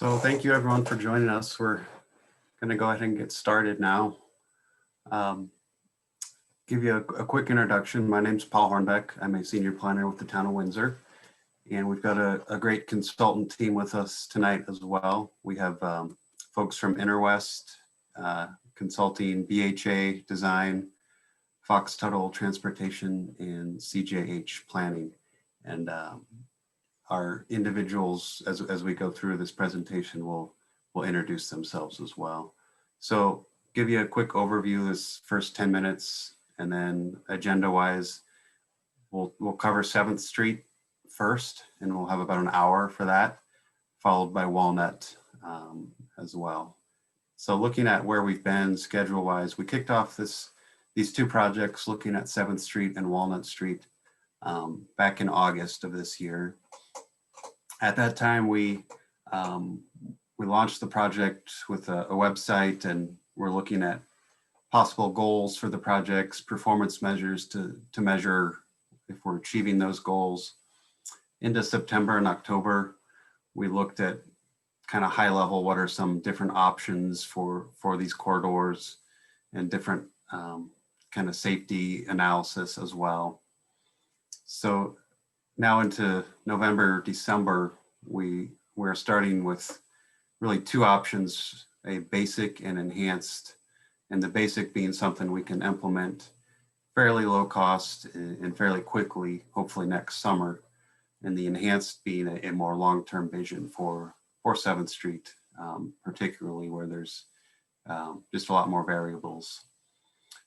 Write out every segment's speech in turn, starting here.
So thank you everyone for joining us. We're going to go ahead and get started now. Um, give you a quick introduction. My name's Paul Hornbeck. I'm a senior planner with the town of Windsor, and we've got a great consultant team with us tonight as well. We have folks from Interwest Consulting, BHA Design, Fox Tuttle Transportation, and CJH Planning. And our individuals, as we go through this presentation, will introduce themselves as well. So give you a quick overview this first 10 minutes, and then agenda-wise, we'll cover 7th Street first, and we'll have about an hour for that, followed by Walnut as well. So looking at where we've been schedule-wise, we kicked off these two projects looking at 7th Street and Walnut Street back in August of this year. At that time, we launched the project with a website, and we're looking at possible goals for the projects, performance measures to measure if we're achieving those goals. Into September and October, we looked at kind of high level, what are some different options for these corridors, and different kind of safety analysis as well. So now into November, December, we're starting with really two options, a basic and enhanced, and the basic being something we can implement fairly low cost and fairly quickly, hopefully next summer, and the enhanced being a more long-term vision for 7th Street, particularly where there's just a lot more variables.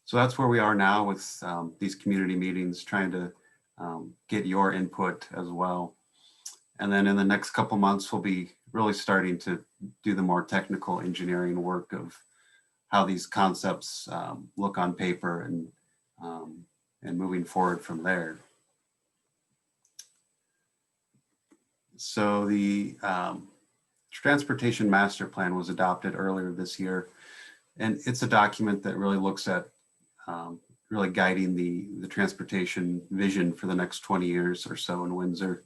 So that's where we are now with these community meetings, trying to get your input as well. And then in the next couple months, we'll be really starting to do the more technical engineering work of how these concepts look on paper, and moving forward from there. So the Transportation Master Plan was adopted earlier this year, and it's a document that really looks at really guiding the transportation vision for the next 20 years or so in Windsor.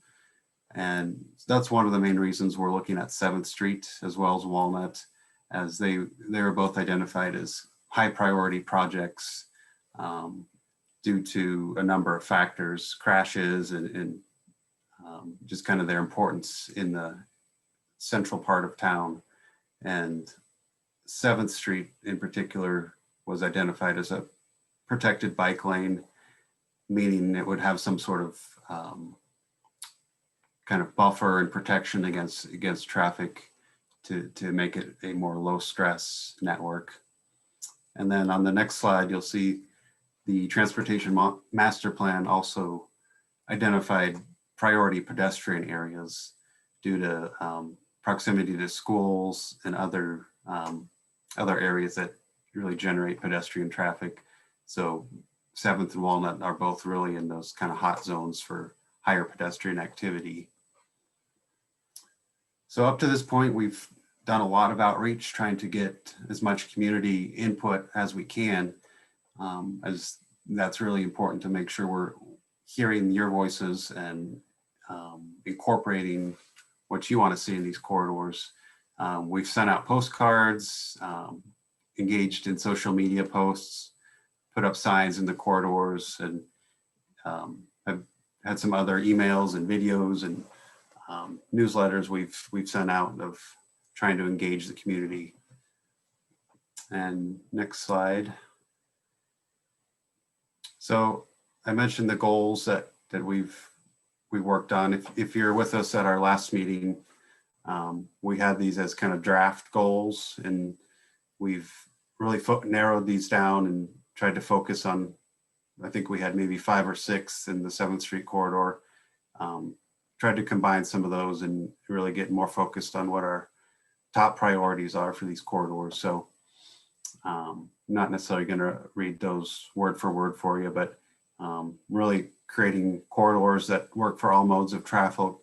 And that's one of the main reasons we're looking at 7th Street as well as Walnut, as they were both identified as high priority projects due to a number of factors, crashes, and just kind of their importance in the central part of town. And 7th Street in particular was identified as a protected bike lane, meaning it would have some sort of kind of buffer and protection against traffic to make it a more low stress network. And then on the next slide, you'll see the Transportation Master Plan also identified priority pedestrian areas due to proximity to schools and other areas that really generate pedestrian traffic. So 7th and Walnut are both really in those kind of hot zones for higher pedestrian activity. So up to this point, we've done a lot of outreach, trying to get as much community input as we can, as that's really important to make sure we're hearing your voices and incorporating what you want to see in these corridors. We've sent out postcards, engaged in social media posts, put up signs in the corridors, and have had some other emails and videos and newsletters we've sent out of trying to engage the community. And next slide. So I mentioned the goals that we worked on. If you're with us at our last meeting, we had these as kind of draft goals, and we've really narrowed these down and tried to focus on, I think we had maybe 5 or 6 in the 7th Street corridor. Tried to combine some of those and really get more focused on what our top priorities are for these corridors. So not necessarily going to read those word for word for you, but really creating corridors that work for all modes of travel,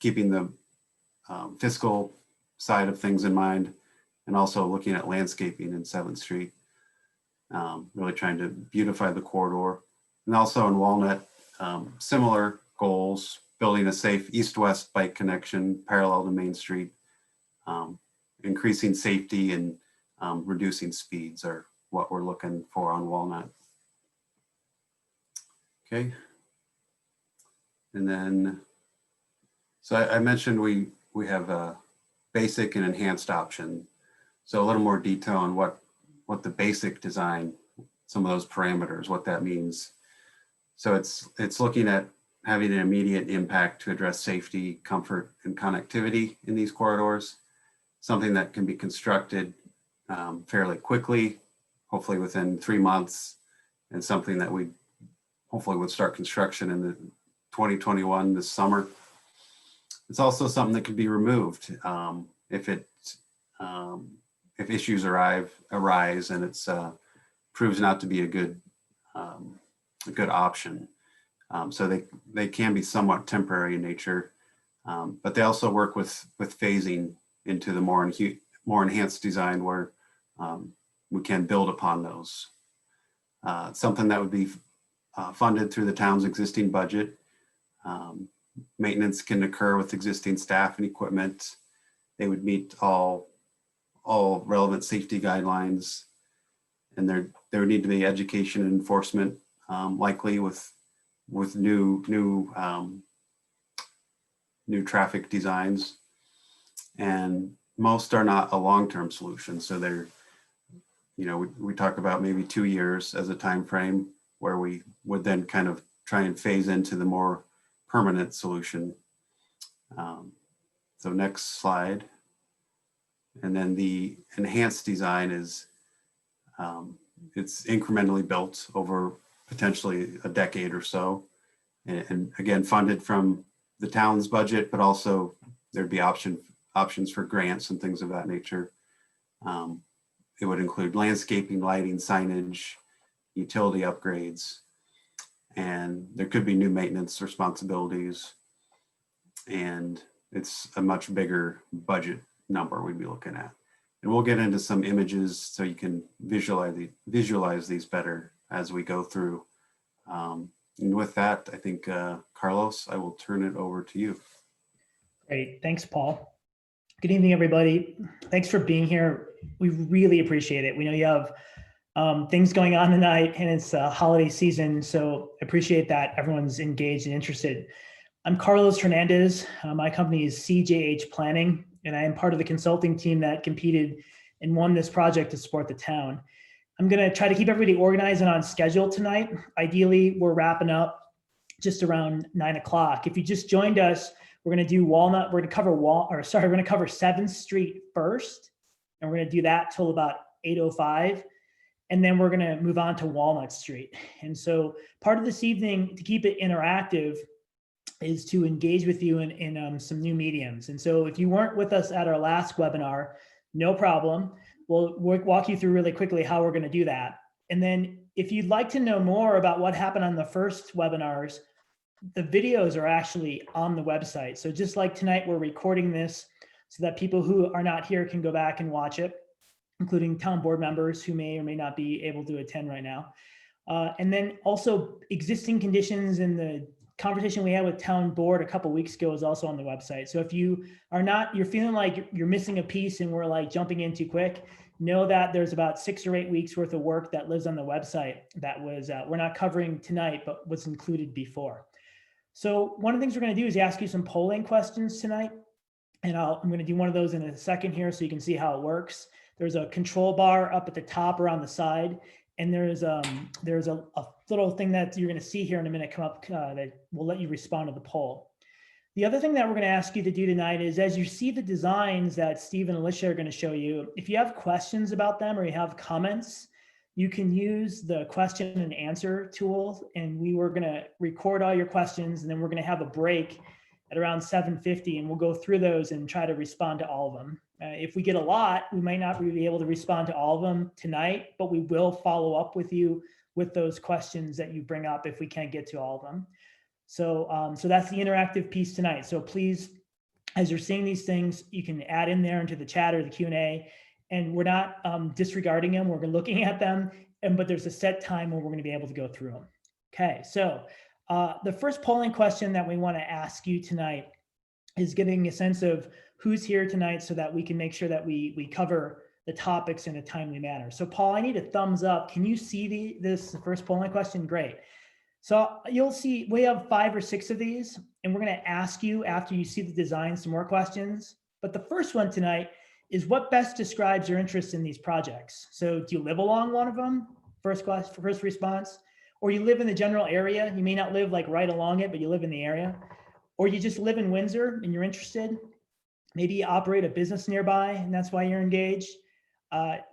keeping the fiscal side of things in mind, and also looking at landscaping in 7th Street, really trying to beautify the corridor. And also in Walnut, similar goals, building a safe east-west bike connection parallel to Main Street, increasing safety and reducing speeds are what we're looking for on Walnut. Okay. And then, so I mentioned we have a basic and enhanced option. So a little more detail on what the basic design, some of those parameters, what that means. So it's looking at having an immediate impact to address safety, comfort, and connectivity in these corridors, something that can be constructed fairly quickly, hopefully within 3 months, and something that we hopefully would start construction in the 2021 this summer. It's also something that could be removed if issues arise and it's proves not to be a good option. So they can be somewhat temporary in nature, but they also work with phasing into the more enhanced design where we can build upon those. Something that would be funded through the town's existing budget. Maintenance can occur with existing staff and equipment. They would meet all relevant safety guidelines, and there would need to be education and enforcement, likely with new traffic designs. And most are not a long-term solution. So they're, we talk about maybe 2 years as a time frame where we would then kind of try and phase into the more permanent solution. So next slide. And then the enhanced design is, it's incrementally built over potentially a decade or so. And again, funded from the town's budget, but also there'd be options for grants and things of that nature. It would include landscaping, lighting, signage, utility upgrades, and there could be new maintenance responsibilities. And it's a much bigger budget number we'd be looking at. And we'll get into some images so you can visualize these better as we go through. And with that, I think, Carlos, I will turn it over to you. Great. Thanks, Paul. Good evening, everybody. Thanks for being here. We really appreciate it. We know you have things going on tonight and it's a holiday season, so I appreciate that everyone's engaged and interested. I'm Carlos Hernandez. My company is CJH Planning, and I am part of the consulting team that competed and won this project to support the town. I'm going to try to keep everybody organized and on schedule tonight. Ideally, we're wrapping up just around 9 o'clock. If you just joined us, we're going to do Walnut. We're going to cover we're going to cover 7th Street first, and we're going to do that till about 8:05. And then we're going to move on to Walnut Street. And so part of this evening, to keep it interactive, is to engage with you in some new mediums. And so if you weren't with us at our last webinar, no problem. We'll walk you through really quickly how we're going to do that. And then if you'd like to know more about what happened on the first webinars, the videos are actually on the website. So just like tonight, we're recording this so that people who are not here can go back and watch it, including town board members who may or may not be able to attend right now. And then also existing conditions in the conversation we had with town board a couple weeks ago is also on the website. So if you are not, you're feeling like you're missing a piece and we're like jumping in too quick, know that there's about 6 or 8 weeks worth of work that lives on the website that was, we're not covering tonight, but was included before. So one of the things we're going to do is ask you some polling questions tonight. And I'm going to do one of those in a second here so you can see how it works. There's a control bar up at the top or on the side. And there's a little thing that you're going to see here in a minute come up that will let you respond to the poll. The other thing that we're going to ask you to do tonight is, as you see the designs that Steve and Alicia are going to show you, if you have questions about them or you have comments, you can use the question and answer tool. And we were going to record all your questions, and then we're going to have a break at around 7:50, and we'll go through those and try to respond to all of them. If we get a lot, we might not be able to respond to all of them tonight, but we will follow up with you with those questions that you bring up if we can't get to all of them. So, so that's the interactive piece tonight. So please, as you're seeing these things, you can add in there into the chat or the Q&A, and we're not disregarding them. We're looking at them, but there's a set time when we're going to be able to go through them. Okay, so The first polling question that we want to ask you tonight is getting a sense of who's here tonight so that we can make sure that we cover the topics in a timely manner. So Paul, I need a thumbs up. Can you see this first polling question? Great. So you'll see we have 5 or 6 of these, and we're going to ask you after you see the design some more questions. But the first one tonight is what best describes your interest in these projects? So do you live along one of them? First response. Or you live in the general area. You may not live like right along it, but you live in the area. Or you just live in Windsor and you're interested. Maybe you operate a business nearby and that's why you're engaged.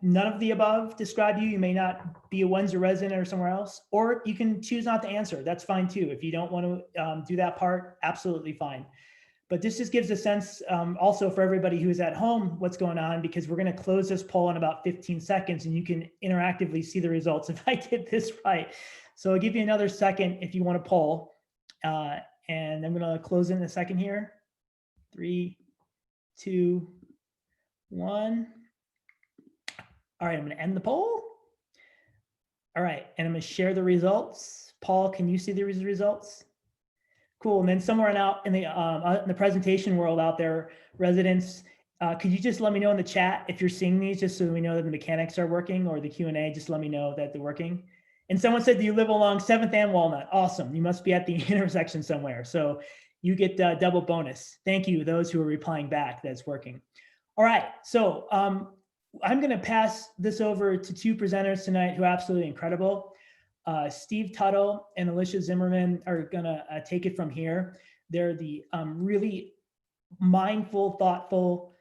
None of the above describe you. You may not be a Windsor resident or somewhere else, or you can choose not to answer. That's fine too. If you don't want to do that part, absolutely fine. But this just gives a sense also for everybody who is at home what's going on, because we're going to close this poll in about 15 seconds and you can interactively see the results if I did this right. So I'll give you another second if you want to poll. And I'm going to close in a second here. 3, 2, 1. All right, I'm going to end the poll. All right, and I'm going to share the results. Paul, can you see the results? Cool. And then somewhere out in the presentation world out there, residents, could you just let me know in the chat if you're seeing these, just so we know that the mechanics are working, or the Q&A, just let me know that they're working. And someone said, do you live along 7th and Walnut? Awesome. You must be at the intersection somewhere. So you get double bonus. Thank you, those who are replying back, that's working. All right, so I'm going to pass this over to 2 presenters tonight who are absolutely incredible. Steve Tuttle and Alicia Zimmerman are going to take it from here. They're the really mindful, thoughtful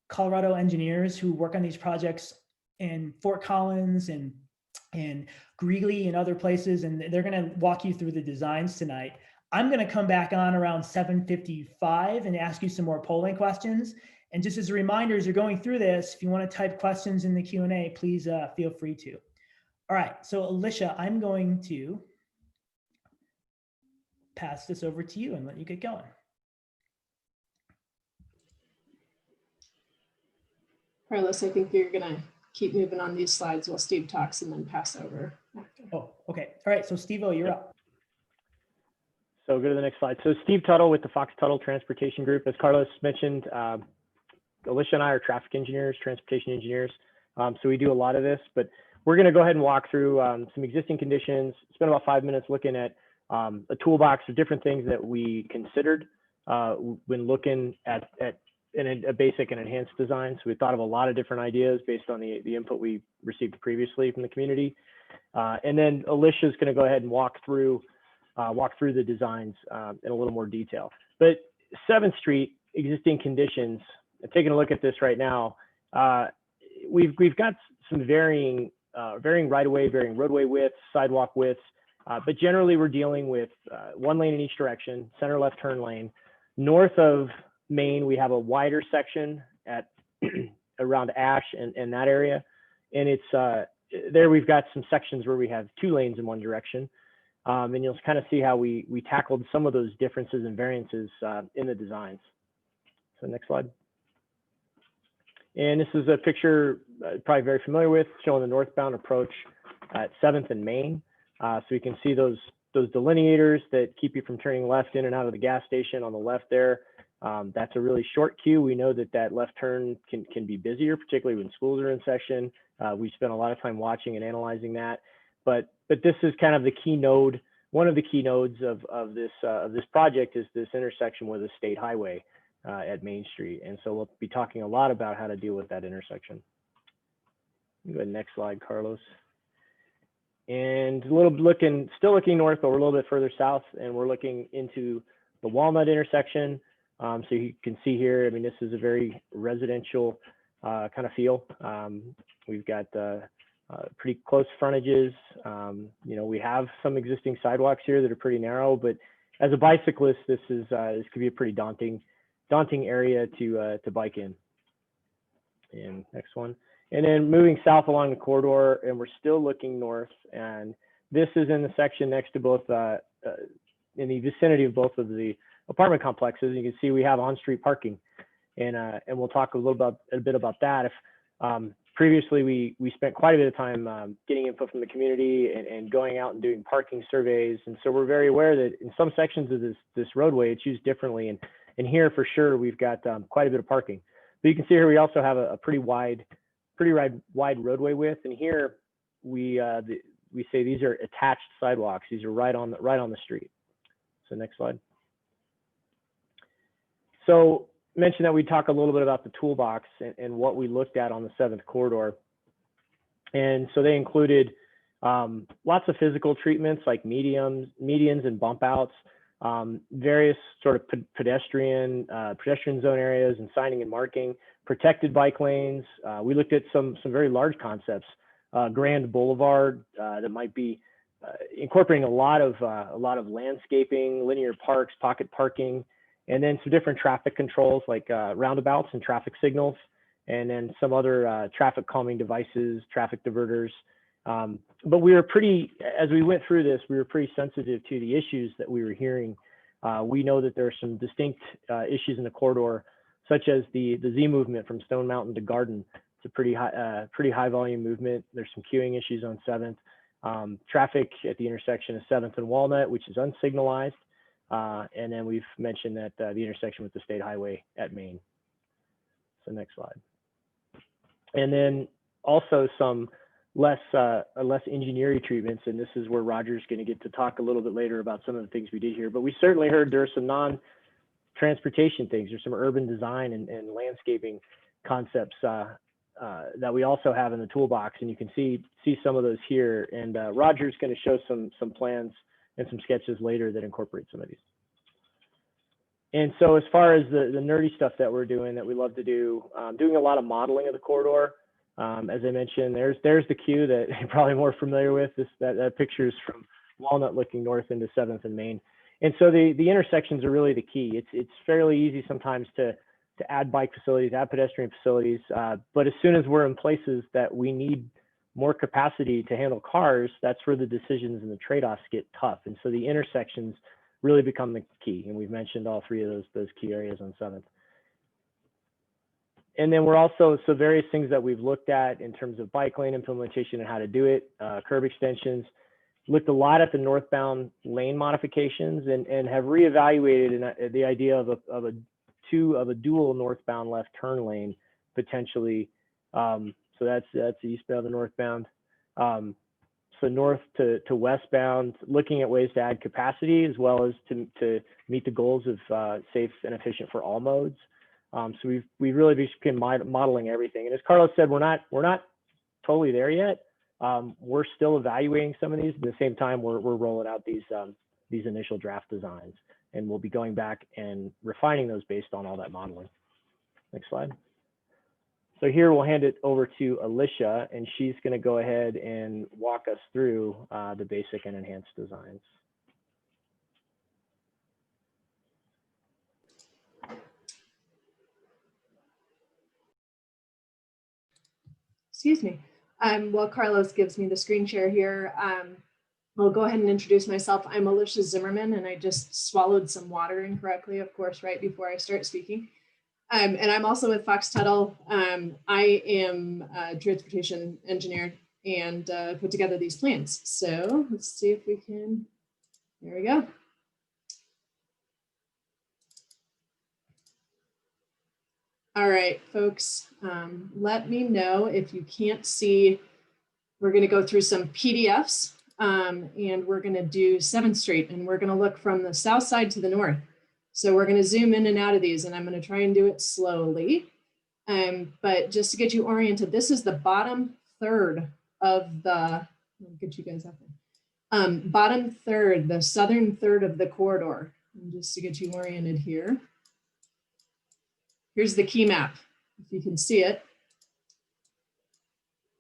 Colorado engineers who work on these projects in Fort Collins and Greeley and other places, and they're going to walk you through the designs tonight. I'm going to come back on around 7:55 and ask you some more polling questions. And just as a reminder, as you're going through this, if you want to type questions in the Q&A, please feel free to. All right, so Alicia, I'm going to pass this over to you and let you get going. Carlos, I think you're gonna keep moving on these slides while Steve talks and then pass over after. Oh, okay. All right, so Steve-O, you're up. So go to the next slide. So Steve Tuttle with the Fox Tuttle Transportation Group. As Carlos mentioned, Alicia and I are traffic engineers, transportation engineers. So we do a lot of this, but we're going to go ahead and walk through some existing conditions, spend about 5 minutes looking at a toolbox of different things that we considered when looking at a basic and enhanced design. So we thought of a lot of different ideas based on the input we received previously from the community. And then Alicia is going to go ahead and walk through the designs in a little more detail. But 7th Street, existing conditions, taking a look at this right now, we've got some varying right-of-way, varying roadway widths, sidewalk widths, but generally we're dealing with 1 lane in each direction, center left turn lane. North of Main, we have a wider section at around Ash and that area, and it's there we've got some sections where we have 2 lanes in one direction, and you'll kind of see how we tackled some of those differences and variances in the designs. So next slide. And this is a picture probably very familiar with, showing the northbound approach at 7th and Main. So you can see those delineators that keep you from turning left in and out of the gas station on the left there. That's a really short queue. We know that left turn can be busier, particularly when schools are in session. We spent a lot of time watching and analyzing that. But this is kind of the key node. One of the key nodes of this project is this intersection with a state highway at Main Street. And so we'll be talking a lot about how to deal with that intersection. Go ahead, next slide, Carlos. And still looking north, but we're a little bit further south, and we're looking into the Walnut intersection. So you can see here, I mean, this is a very residential kind of feel. We've got pretty close frontages. You know, we have some existing sidewalks here that are pretty narrow, but as a bicyclist, this could be a pretty daunting area to bike in. And next one. And then moving south along the corridor, and we're still looking north, and this is in the section next to both, in the vicinity of both of the apartment complexes. You can see we have on-street parking, and we'll talk a bit about that. If Previously, we spent quite a bit of time getting info from the community and going out and doing parking surveys. And so we're very aware that in some sections of this roadway, it's used differently. And here for sure, we've got quite a bit of parking. But you can see here, we also have a pretty wide roadway width. And here we say these are attached sidewalks. These are right on the street. So next slide. So mentioned that we'd talk a little bit about the toolbox and what we looked at on the 7th corridor. And so they included lots of physical treatments like medians and bump outs, various sort of pedestrian zone areas and signing and marking, protected bike lanes. We looked at some very large concepts, Grand Boulevard that might be incorporating a lot of landscaping, linear parks, pocket parking, and then some different traffic controls like roundabouts and traffic signals, and then some other traffic calming devices, traffic diverters. But we were as we went through this, we were pretty sensitive to the issues that we were hearing. We know that there are some distinct issues in the corridor, such as the Z movement from Stone Mountain to Garden. It's a pretty high volume movement. There's some queuing issues on 7th. Traffic at the intersection of 7th and Walnut, which is unsignalized. And then we've mentioned that the intersection with the state highway at Main. So next slide. And then also some less engineering treatments, and this is where Roger's going to get to talk a little bit later about some of the things we did here. But we certainly heard there are some non-transportation things. There's some urban design and landscaping concepts that we also have in the toolbox, and you can see some of those here. And Roger's going to show some plans and some sketches later that incorporate some of these. And so as far as the nerdy stuff that we're doing that we love to do, doing a lot of modeling of the corridor. As I mentioned, there's the queue that you're probably more familiar with. That picture is from Walnut looking north into 7th and Main. And so the intersections are really the key. It's fairly easy sometimes to add bike facilities, add pedestrian facilities. But as soon as we're in places that we need more capacity to handle cars, that's where the decisions and the trade-offs get tough. And so the intersections really become the key. And we've mentioned all three of those key areas on 7th. And then we're also, so various things that we've looked at in terms of bike lane implementation and how to do it, curb extensions, looked a lot at the northbound lane modifications and have reevaluated the idea of a dual northbound left turn lane potentially. So that's eastbound to northbound. So north to westbound, looking at ways to add capacity as well as to meet the goals of safe and efficient for all modes. So we've really been modeling everything. And as Carlos said, we're not totally there yet. We're still evaluating some of these. At the same time, we're rolling out these initial draft designs, and we'll be going back and refining those based on all that modeling. Next slide. So here we'll hand it over to Alicia, and she's going to go ahead and walk us through the basic and enhanced designs. Excuse me. While Carlos gives me the screen share here, I'll go ahead and introduce myself. I'm Alicia Zimmerman, and I just swallowed some water incorrectly, of course, right before I start speaking. And I'm also with Fox Tuttle. I am a transportation engineer and put together these plans. So let's see if we can, there we go. All right, folks, let me know if you can't see. We're going to go through some PDFs and we're going to do 7th Street, and we're going to look from the south side to the north. So we're going to zoom in and out of these, and I'm going to try and do it slowly. But just to get you oriented, this is the bottom third of the, I'll get you guys up there. Bottom third, the southern third of the corridor. And just to get you oriented here. Here's the key map, if you can see it.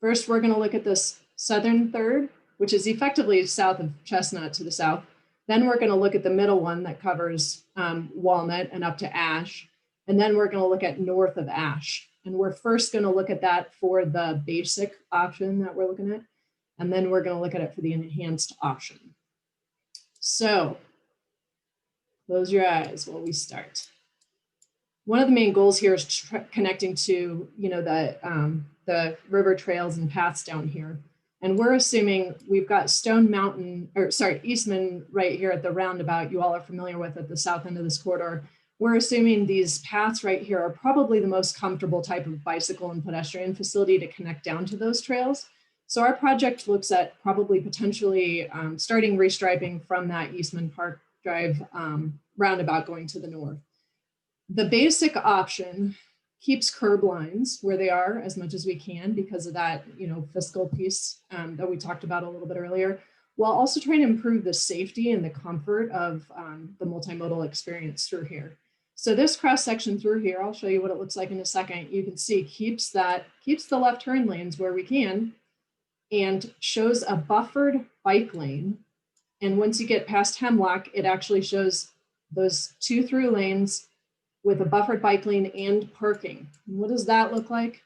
First, we're going to look at this southern third, which is effectively south of Chestnut to the south. Then we're going to look at the middle one that covers Walnut and up to Ash. And then we're going to look at north of Ash. And we're first going to look at that for the basic option that we're looking at. And then we're going to look at it for the enhanced option. So close your eyes while we start. One of the main goals here is connecting to, the river trails and paths down here. And we're assuming we've got Eastman right here at the roundabout you all are familiar with at the south end of this corridor. We're assuming these paths right here are probably the most comfortable type of bicycle and pedestrian facility to connect down to those trails. So our project looks at probably potentially starting restriping from that Eastman Park Drive roundabout going to the north. The basic option keeps curb lines where they are as much as we can because of that, fiscal piece that we talked about a little bit earlier, while also trying to improve the safety and the comfort of the multimodal experience through here. So this cross section through here, I'll show you what it looks like in a second. You can see keeps the left turn lanes where we can and shows a buffered bike lane. And once you get past Hemlock, it actually shows those 2 through lanes with a buffered bike lane and parking. What does that look like?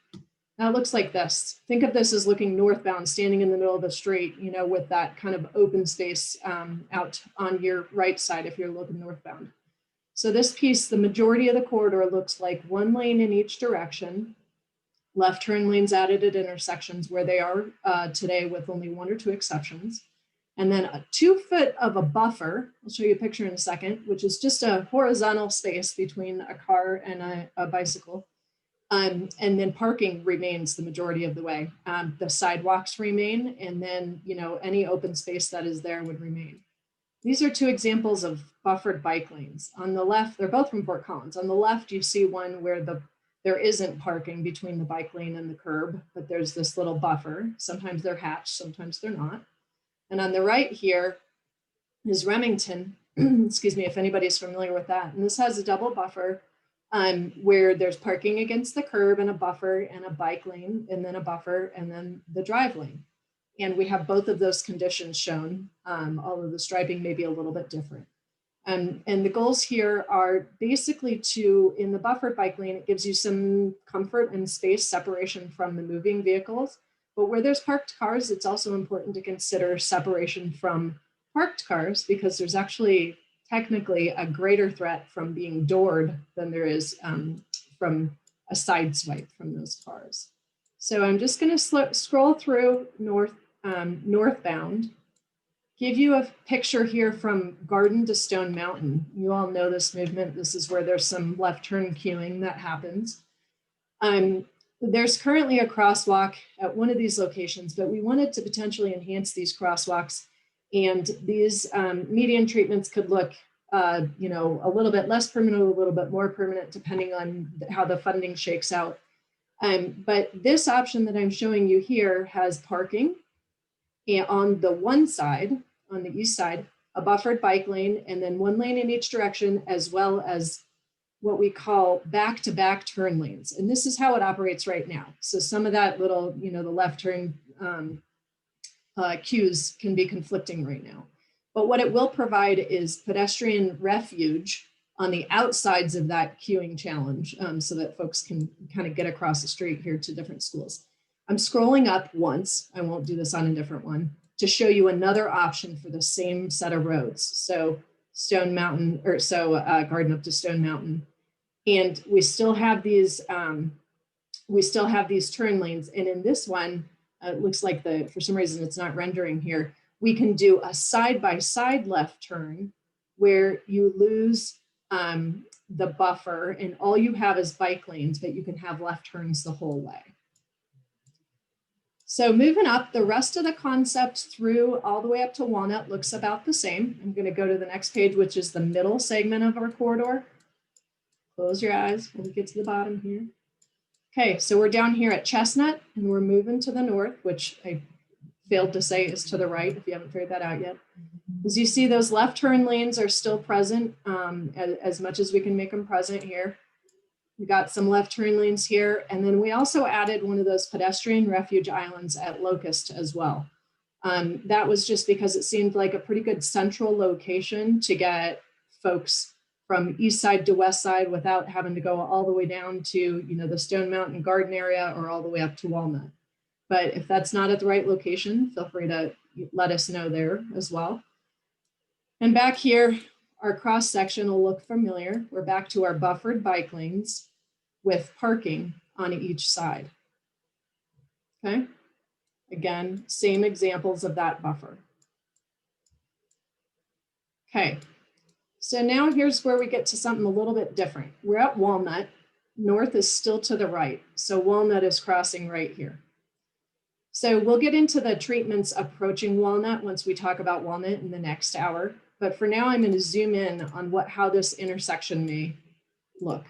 That looks like this. Think of this as looking northbound, standing in the middle of the street, with that kind of open space out on your right side if you're looking northbound. So this piece, the majority of the corridor looks like 1 lane in each direction, left turn lanes added at intersections where they are today with only 1 or 2 exceptions. And then a 2 foot of a buffer, I'll show you a picture in a second, which is just a horizontal space between a car and a bicycle. And then parking remains the majority of the way. The sidewalks remain, and then, any open space that is there would remain. These are 2 examples of buffered bike lanes. On the left, they're both from Fort Collins. On the left, you see one where there isn't parking between the bike lane and the curb, but there's this little buffer. Sometimes they're hatched, sometimes they're not. And on the right here is Remington, excuse me, if anybody's familiar with that. And this has a double buffer where there's parking against the curb and a buffer and a bike lane and then a buffer and then the drive lane. And we have both of those conditions shown, although the striping may be a little bit different. And the goals here are basically in the buffered bike lane, it gives you some comfort and space separation from the moving vehicles. But where there's parked cars, it's also important to consider separation from parked cars because there's actually technically a greater threat from being doored than there is from a side swipe from those cars. So I'm just going to scroll through northbound, give you a picture here from Garden to Stone Mountain. You all know this movement. This is where there's some left turn queuing that happens. There's currently a crosswalk at one of these locations, but we wanted to potentially enhance these crosswalks, and these median treatments could look, a little bit less permanent, a little bit more permanent, depending on how the funding shakes out. But this option that I'm showing you here has parking on the one side, on the east side, a buffered bike lane, and then 1 lane in each direction, as well as what we call back-to-back turn lanes. And this is how it operates right now. So some of that little, the left turn cues can be conflicting right now. But what it will provide is pedestrian refuge on the outsides of that queuing challenge so that folks can kind of get across the street here to different schools. I'm scrolling up once, I won't do this on a different one, to show you another option for the same set of roads. So Stone Mountain, Garden up to Stone Mountain. And we still have these turn lanes. And in this one, it looks like for some reason it's not rendering here. We can do a side-by-side left turn where you lose the buffer and all you have is bike lanes, but you can have left turns the whole way. So moving up, the rest of the concept through all the way up to Walnut looks about the same. I'm going to go to the next page, which is the middle segment of our corridor. Close your eyes when we get to the bottom here. Okay, so we're down here at Chestnut and we're moving to the north, which I failed to say is to the right if you haven't figured that out yet. As you see, those left turn lanes are still present as much as we can make them present here. We got some left turn lanes here. And then we also added one of those pedestrian refuge islands at Locust as well. That was just because it seemed like a pretty good central location to get folks from east side to west side without having to go all the way down to, the Stone Mountain Garden area or all the way up to Walnut. But if that's not at the right location, feel free to let us know there as well. And back here, our cross section will look familiar. We're back to our buffered bike lanes with parking on each side. Okay. Again, same examples of that buffer. Okay. So now here's where we get to something a little bit different. We're at Walnut. North is still to the right. So Walnut is crossing right here. So we'll get into the treatments approaching Walnut once we talk about Walnut in the next hour. But for now, I'm going to zoom in on how this intersection may look.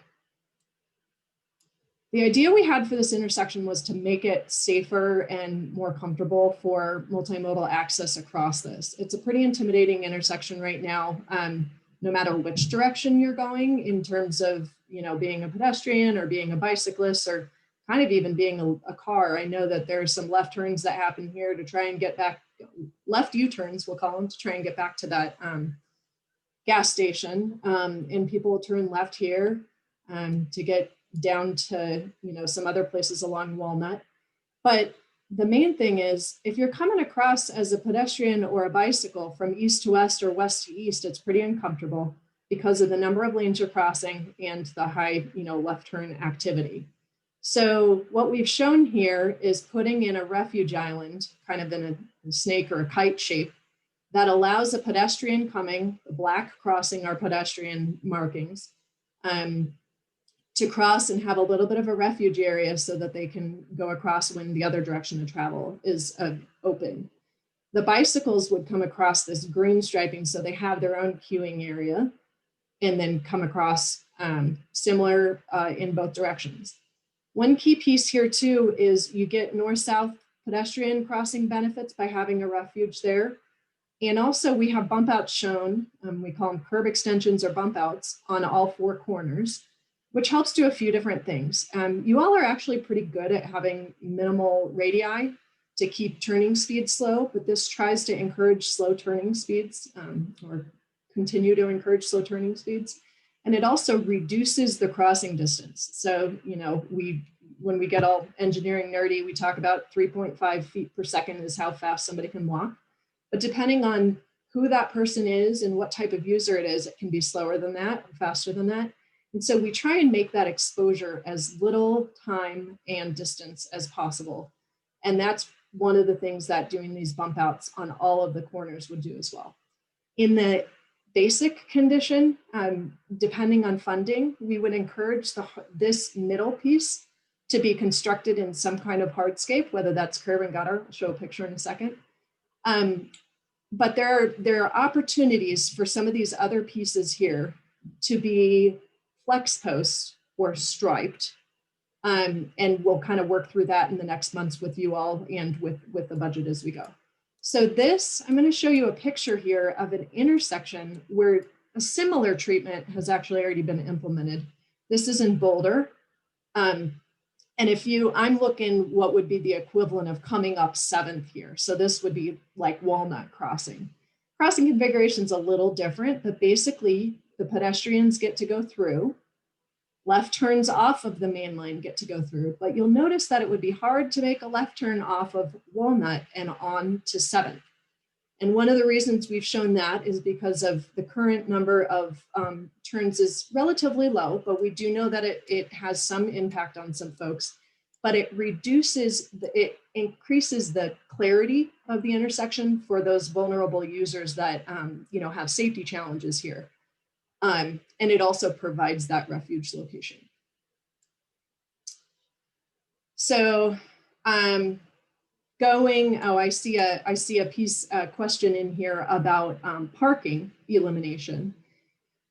The idea we had for this intersection was to make it safer and more comfortable for multimodal access across this. It's a pretty intimidating intersection right now, no matter which direction you're going in terms of, you know, being a pedestrian or being a bicyclist or kind of even being a car. I know that there's some left turns that happen here to try and get back, left U-turns, we'll call them, to try and get back to that gas station. And people will turn left here to get down to, you know, some other places along Walnut. But the main thing is, if you're coming across as a pedestrian or a bicycle from east to west or west to east, it's pretty uncomfortable because of the number of lanes you're crossing and the high, you know, left turn activity. So what we've shown here is putting in a refuge island, kind of in a snake or a kite shape, that allows a pedestrian coming, the black crossing our pedestrian markings, to cross and have a little bit of a refuge area so that they can go across when the other direction of travel is open. The bicycles would come across this green striping, so they have their own queuing area and then come across similar in both directions. One key piece here too is you get north-south pedestrian crossing benefits by having a refuge there. And also we have bump outs shown, we call them curb extensions or bump outs on all four corners, which helps do a few different things. You all are actually pretty good at having minimal radii to keep turning speeds slow, but this tries to encourage slow turning speeds or continue to encourage slow turning speeds. And it also reduces the crossing distance. So, you know, when we get all engineering nerdy, we talk about 3.5 feet per second is how fast somebody can walk. But depending on who that person is and what type of user it is, it can be slower than that, or faster than that. And so we try and make that exposure as little time and distance as possible. And that's one of the things that doing these bump outs on all of the corners would do as well. In the basic condition, depending on funding, we would encourage this middle piece to be constructed in some kind of hardscape, whether that's curb and gutter. I'll show a picture in a second. But there are opportunities for some of these other pieces here to be flex post or striped. And we'll kind of work through that in the next months with you all and with the budget as we go. So this, I'm going to show you a picture here of an intersection where a similar treatment has actually already been implemented. This is in Boulder. And I'm looking what would be the equivalent of coming up 7th here. So this would be like Walnut crossing. Crossing configuration is a little different, but basically the pedestrians get to go through. Left turns off of the main line get to go through, but you'll notice that it would be hard to make a left turn off of Walnut and on to 7th. And one of the reasons we've shown that is because of the current number of turns is relatively low, but we do know that it has some impact on some folks, but it increases the clarity of the intersection for those vulnerable users that have safety challenges here. And it also provides that refuge location. So I see a question in here about parking elimination.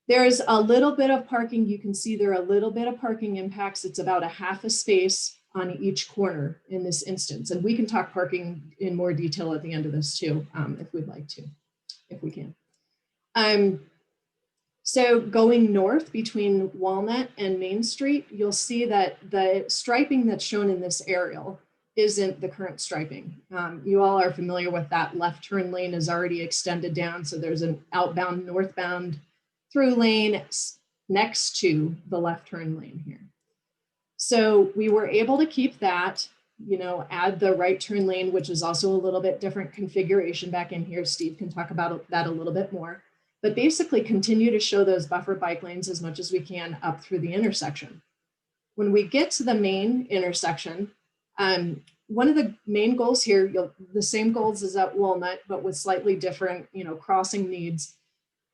There's a little bit of parking. You can see there are a little bit of parking impacts. It's about a half a space on each corner in this instance. And we can talk parking in more detail at the end of this too, if we'd like to, if we can. So going north between Walnut and Main Street, you'll see that the striping that's shown in this aerial isn't the current striping. You all are familiar with that. Left turn lane is already extended down. So there's an outbound, northbound through lane next to the left turn lane here. So we were able to keep that, add the right turn lane, which is also a little bit different configuration back in here. Steve can talk about that a little bit more. but basically continue to show those buffer bike lanes as much as we can up through the intersection. When we get to the main intersection, one of the main goals here, the same goals as at Walnut, but with slightly different, crossing needs.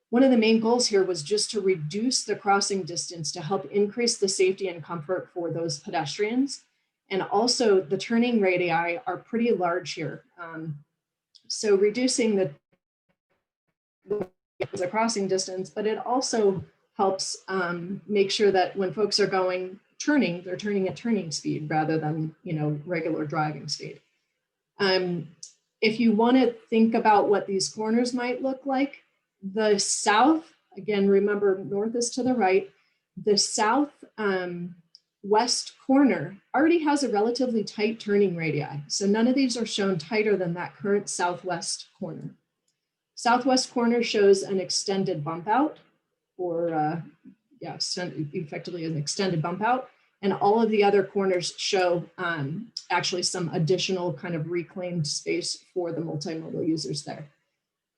One of the main goals here was just to reduce the crossing distance to help increase the safety and comfort for those pedestrians. And also the turning radii are pretty large here. So reducing the crossing distance, but it also helps make sure that when folks are turning, they're turning at turning speed rather than, regular driving speed. If you want to think about what these corners might look like, the south, again, remember north is to the right, the south west corner already has a relatively tight turning radii. So none of these are shown tighter than that current southwest corner. Southwest corner shows an extended bump out, or effectively an extended bump out. And all of the other corners show actually some additional kind of reclaimed space for the multimodal users there.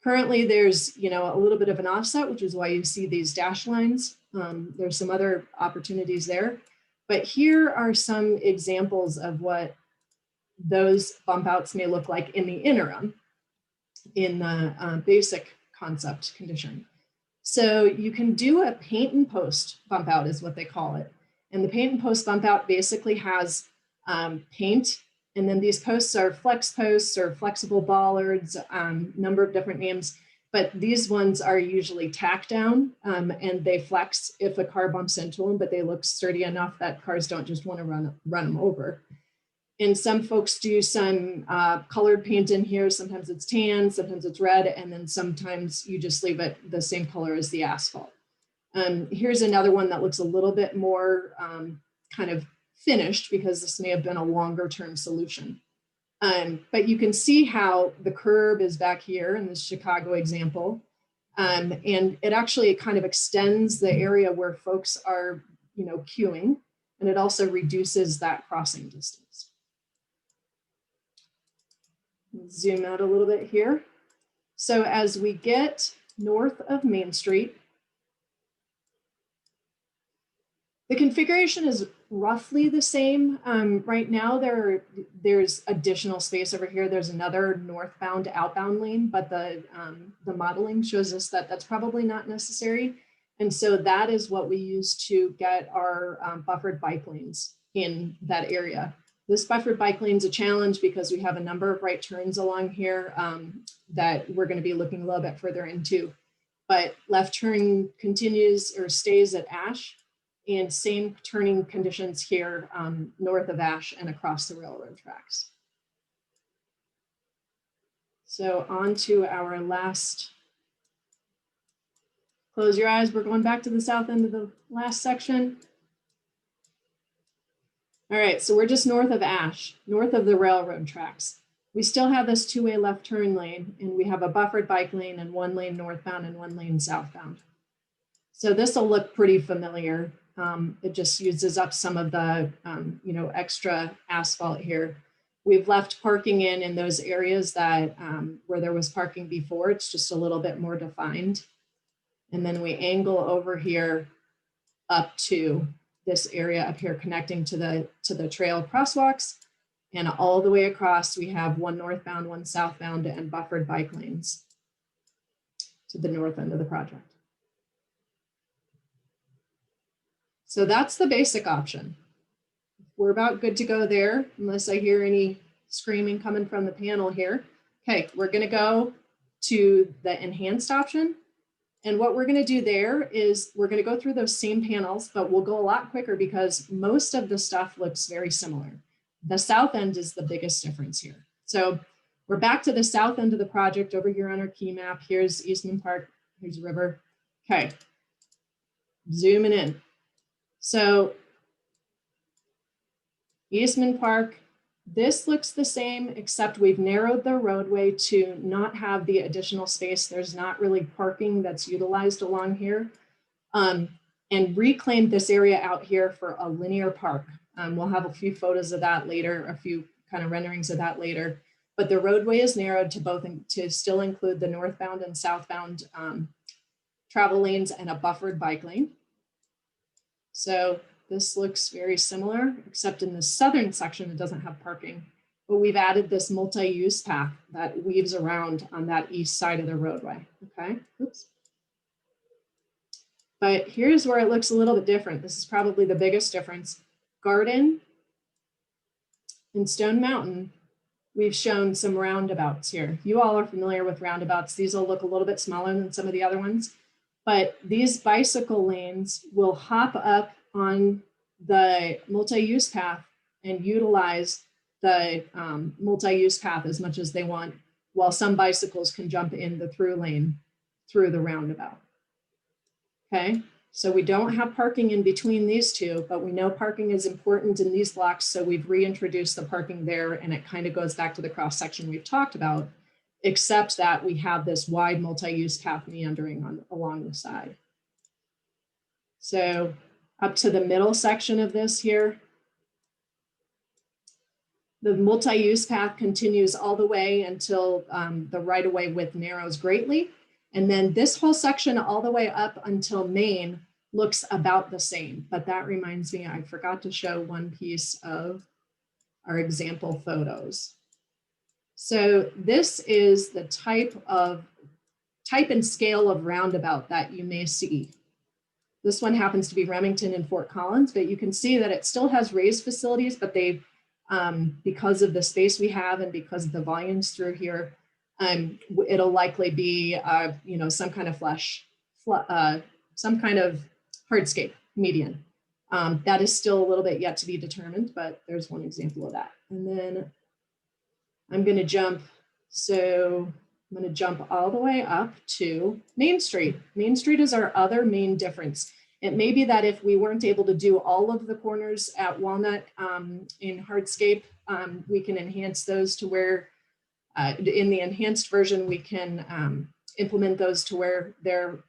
Currently, there's a little bit of an offset, which is why you see these dash lines. There's some other opportunities there. But here are some examples of what those bump outs may look like in the interim, in the basic concept condition. So you can do a paint and post bump out is what they call it. And the paint and post bump out basically has paint, and then these posts are flex posts or flexible bollards, number of different names, but these ones are usually tacked down and they flex if a car bumps into them, but they look sturdy enough that cars don't just want to run them over. And some folks do some colored paint in here. Sometimes it's tan, sometimes it's red, and then sometimes you just leave it the same color as the asphalt. Here's another one that looks a little bit more kind of finished because this may have been a longer term solution. But you can see how the curb is back here in this Chicago example. And it actually kind of extends the area where folks are, queuing, and it also reduces that crossing distance. Zoom out a little bit here. So as we get north of Main Street, the configuration is roughly the same. Right now, there's additional space over here. There's another northbound outbound lane, but the modeling shows us that that's probably not necessary. And so that is what we use to get our buffered bike lanes in that area. This buffered bike lane is a challenge because we have a number of right turns along here that we're going to be looking a little bit further into. But left turn continues or stays at Ash, and same turning conditions here north of Ash and across the railroad tracks. So on to our last, close your eyes, we're going back to the south end of the last section. All right, so we're just north of Ash, north of the railroad tracks. We still have this two-way left turn lane, and we have a buffered bike lane and one lane northbound and one lane southbound. So this will look pretty familiar. It just uses up some of the extra asphalt here. We've left parking in those areas that where there was parking before. It's just a little bit more defined. And then we angle over here up to this area up here connecting to the trail crosswalks, and all the way across we have one northbound, one southbound, and buffered bike lanes to the north end of the project. So that's the basic option. We're about good to go there, unless I hear any screaming coming from the panel here. Okay, we're going to go to the enhanced option. And what we're going to do there is we're going to go through those same panels, but we'll go a lot quicker because most of the stuff looks very similar. The south end is the biggest difference here. So we're back to the south end of the project over here on our key map. Here's Eastman Park, here's the river. Okay, zooming in. So Eastman Park, this looks the same, except we've narrowed the roadway to not have the additional space. There's not really parking that's utilized along here, and reclaimed this area out here for a linear park. We'll have a few photos of that later, a few kind of renderings of that later, but the roadway is narrowed to both to still include the northbound and southbound travel lanes, and a buffered bike lane. So this looks very similar, except in the southern section, it doesn't have parking. But we've added this multi-use path that weaves around on that east side of the roadway, okay? Oops. But here's where it looks a little bit different. This is probably the biggest difference. Garden and Stone Mountain, we've shown some roundabouts here. You all are familiar with roundabouts. These will look a little bit smaller than some of the other ones, but these bicycle lanes will hop up on the multi-use path and utilize the multi-use path as much as they want, while some bicycles can jump in the through lane through the roundabout. Okay, so we don't have parking in between these two, but we know parking is important in these blocks, so we've reintroduced the parking there, and it kind of goes back to the cross section we've talked about, except that we have this wide multi-use path meandering along the side. So up to the middle section of this here, the multi-use path continues all the way until the right-of-way width narrows greatly. And then this whole section all the way up until Main looks about the same. But that reminds me, I forgot to show one piece of our example photos. So this is the type and scale of roundabout that you may see. This one happens to be Remington and Fort Collins, but you can see that it still has raised facilities, but they've, because of the space we have and because of the volumes through here, it'll likely be, you know, some kind of some kind of hardscape median. That is still a little bit yet to be determined, but there's one example of that. And then I'm going to jump. So I'm going to jump all the way up to Main Street. Main Street is our other main difference. It may be that if we weren't able to do all of the corners at Walnut in hardscape, we can enhance those to where in the enhanced version, we can implement those to where they're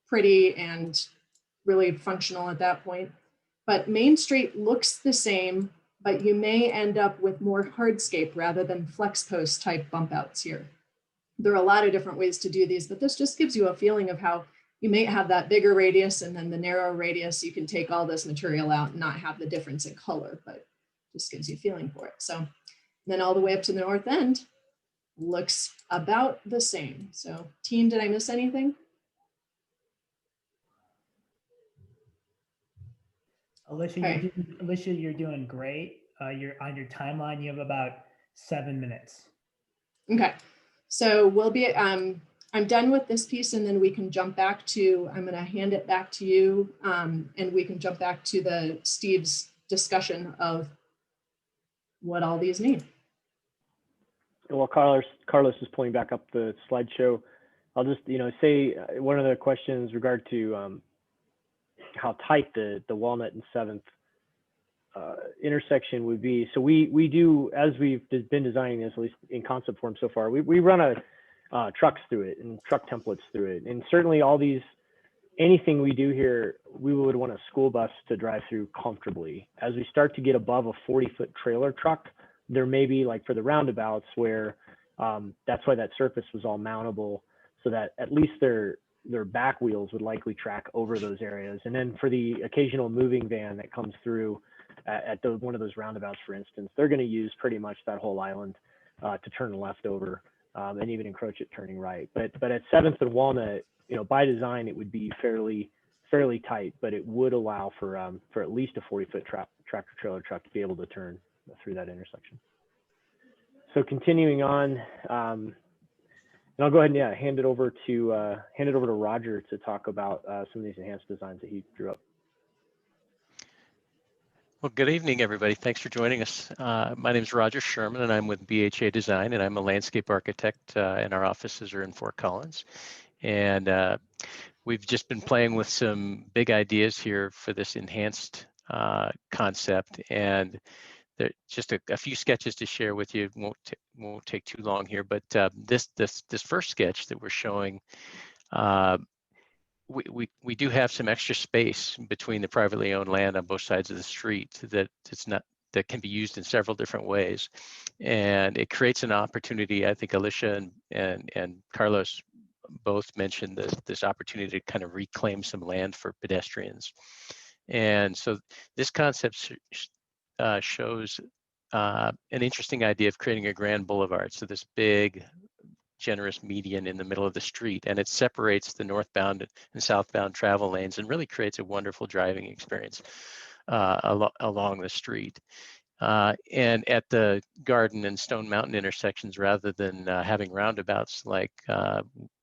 pretty and really functional at that point. But Main Street looks the same, but you may end up with more hardscape rather than flex post type bump outs here. There are a lot of different ways to do these, but this just gives you a feeling of how you may have that bigger radius and then the narrow radius. You can take all this material out and not have the difference in color, but just gives you a feeling for it. So then all the way up to the north end, looks about the same. So team, did I miss anything? Alicia, Okay. you're doing great. You're on your timeline. You have about 7 minutes. Okay, so we'll be, I'm done with this piece and then we can jump back to, I'm gonna hand it back to you and we can jump back to Steve's discussion of what all these mean. Well, Carlos is pulling back up the slideshow. I'll just, say one of the questions regard to how tight the Walnut and 7th intersection would be. So we do, as we've been designing this, at least in concept form so far, we run trucks through it and truck templates through it. And certainly all these, anything we do here, we would want a school bus to drive through comfortably. As we start to get above a 40-foot trailer truck, there may be, like for the roundabouts, where that's why that surface was all mountable, so that at least their back wheels would likely track over those areas. And then for the occasional moving van that comes through at one of those roundabouts, for instance, they're going to use pretty much that whole island to turn left over and even encroach it turning right. But at 7th and Walnut, by design, it would be fairly tight, but it would allow for at least a 40-foot tractor trailer truck to be able to turn through that intersection. So continuing on, and I'll go ahead and hand it over to Roger to talk about some of these enhanced designs that he drew up. Well, good evening, everybody. Thanks for joining us. My name is Roger Sherman, and I'm with BHA Design, and I'm a landscape architect, and our offices are in Fort Collins. And we've just been playing with some big ideas here for this enhanced concept, and there just a few sketches to share with you. Won't take too long here, but this first sketch that we're showing, we do have some extra space between the privately owned land on both sides of the street that can be used in several different ways, and it creates an opportunity. I think Alicia and Carlos both mentioned this opportunity to kind of reclaim some land for pedestrians. And so this concept shows an interesting idea of creating a grand boulevard. So this big, generous median in the middle of the street, and it separates the northbound and southbound travel lanes and really creates a wonderful driving experience along the street. And at the Garden and Stone Mountain intersections, rather than having roundabouts like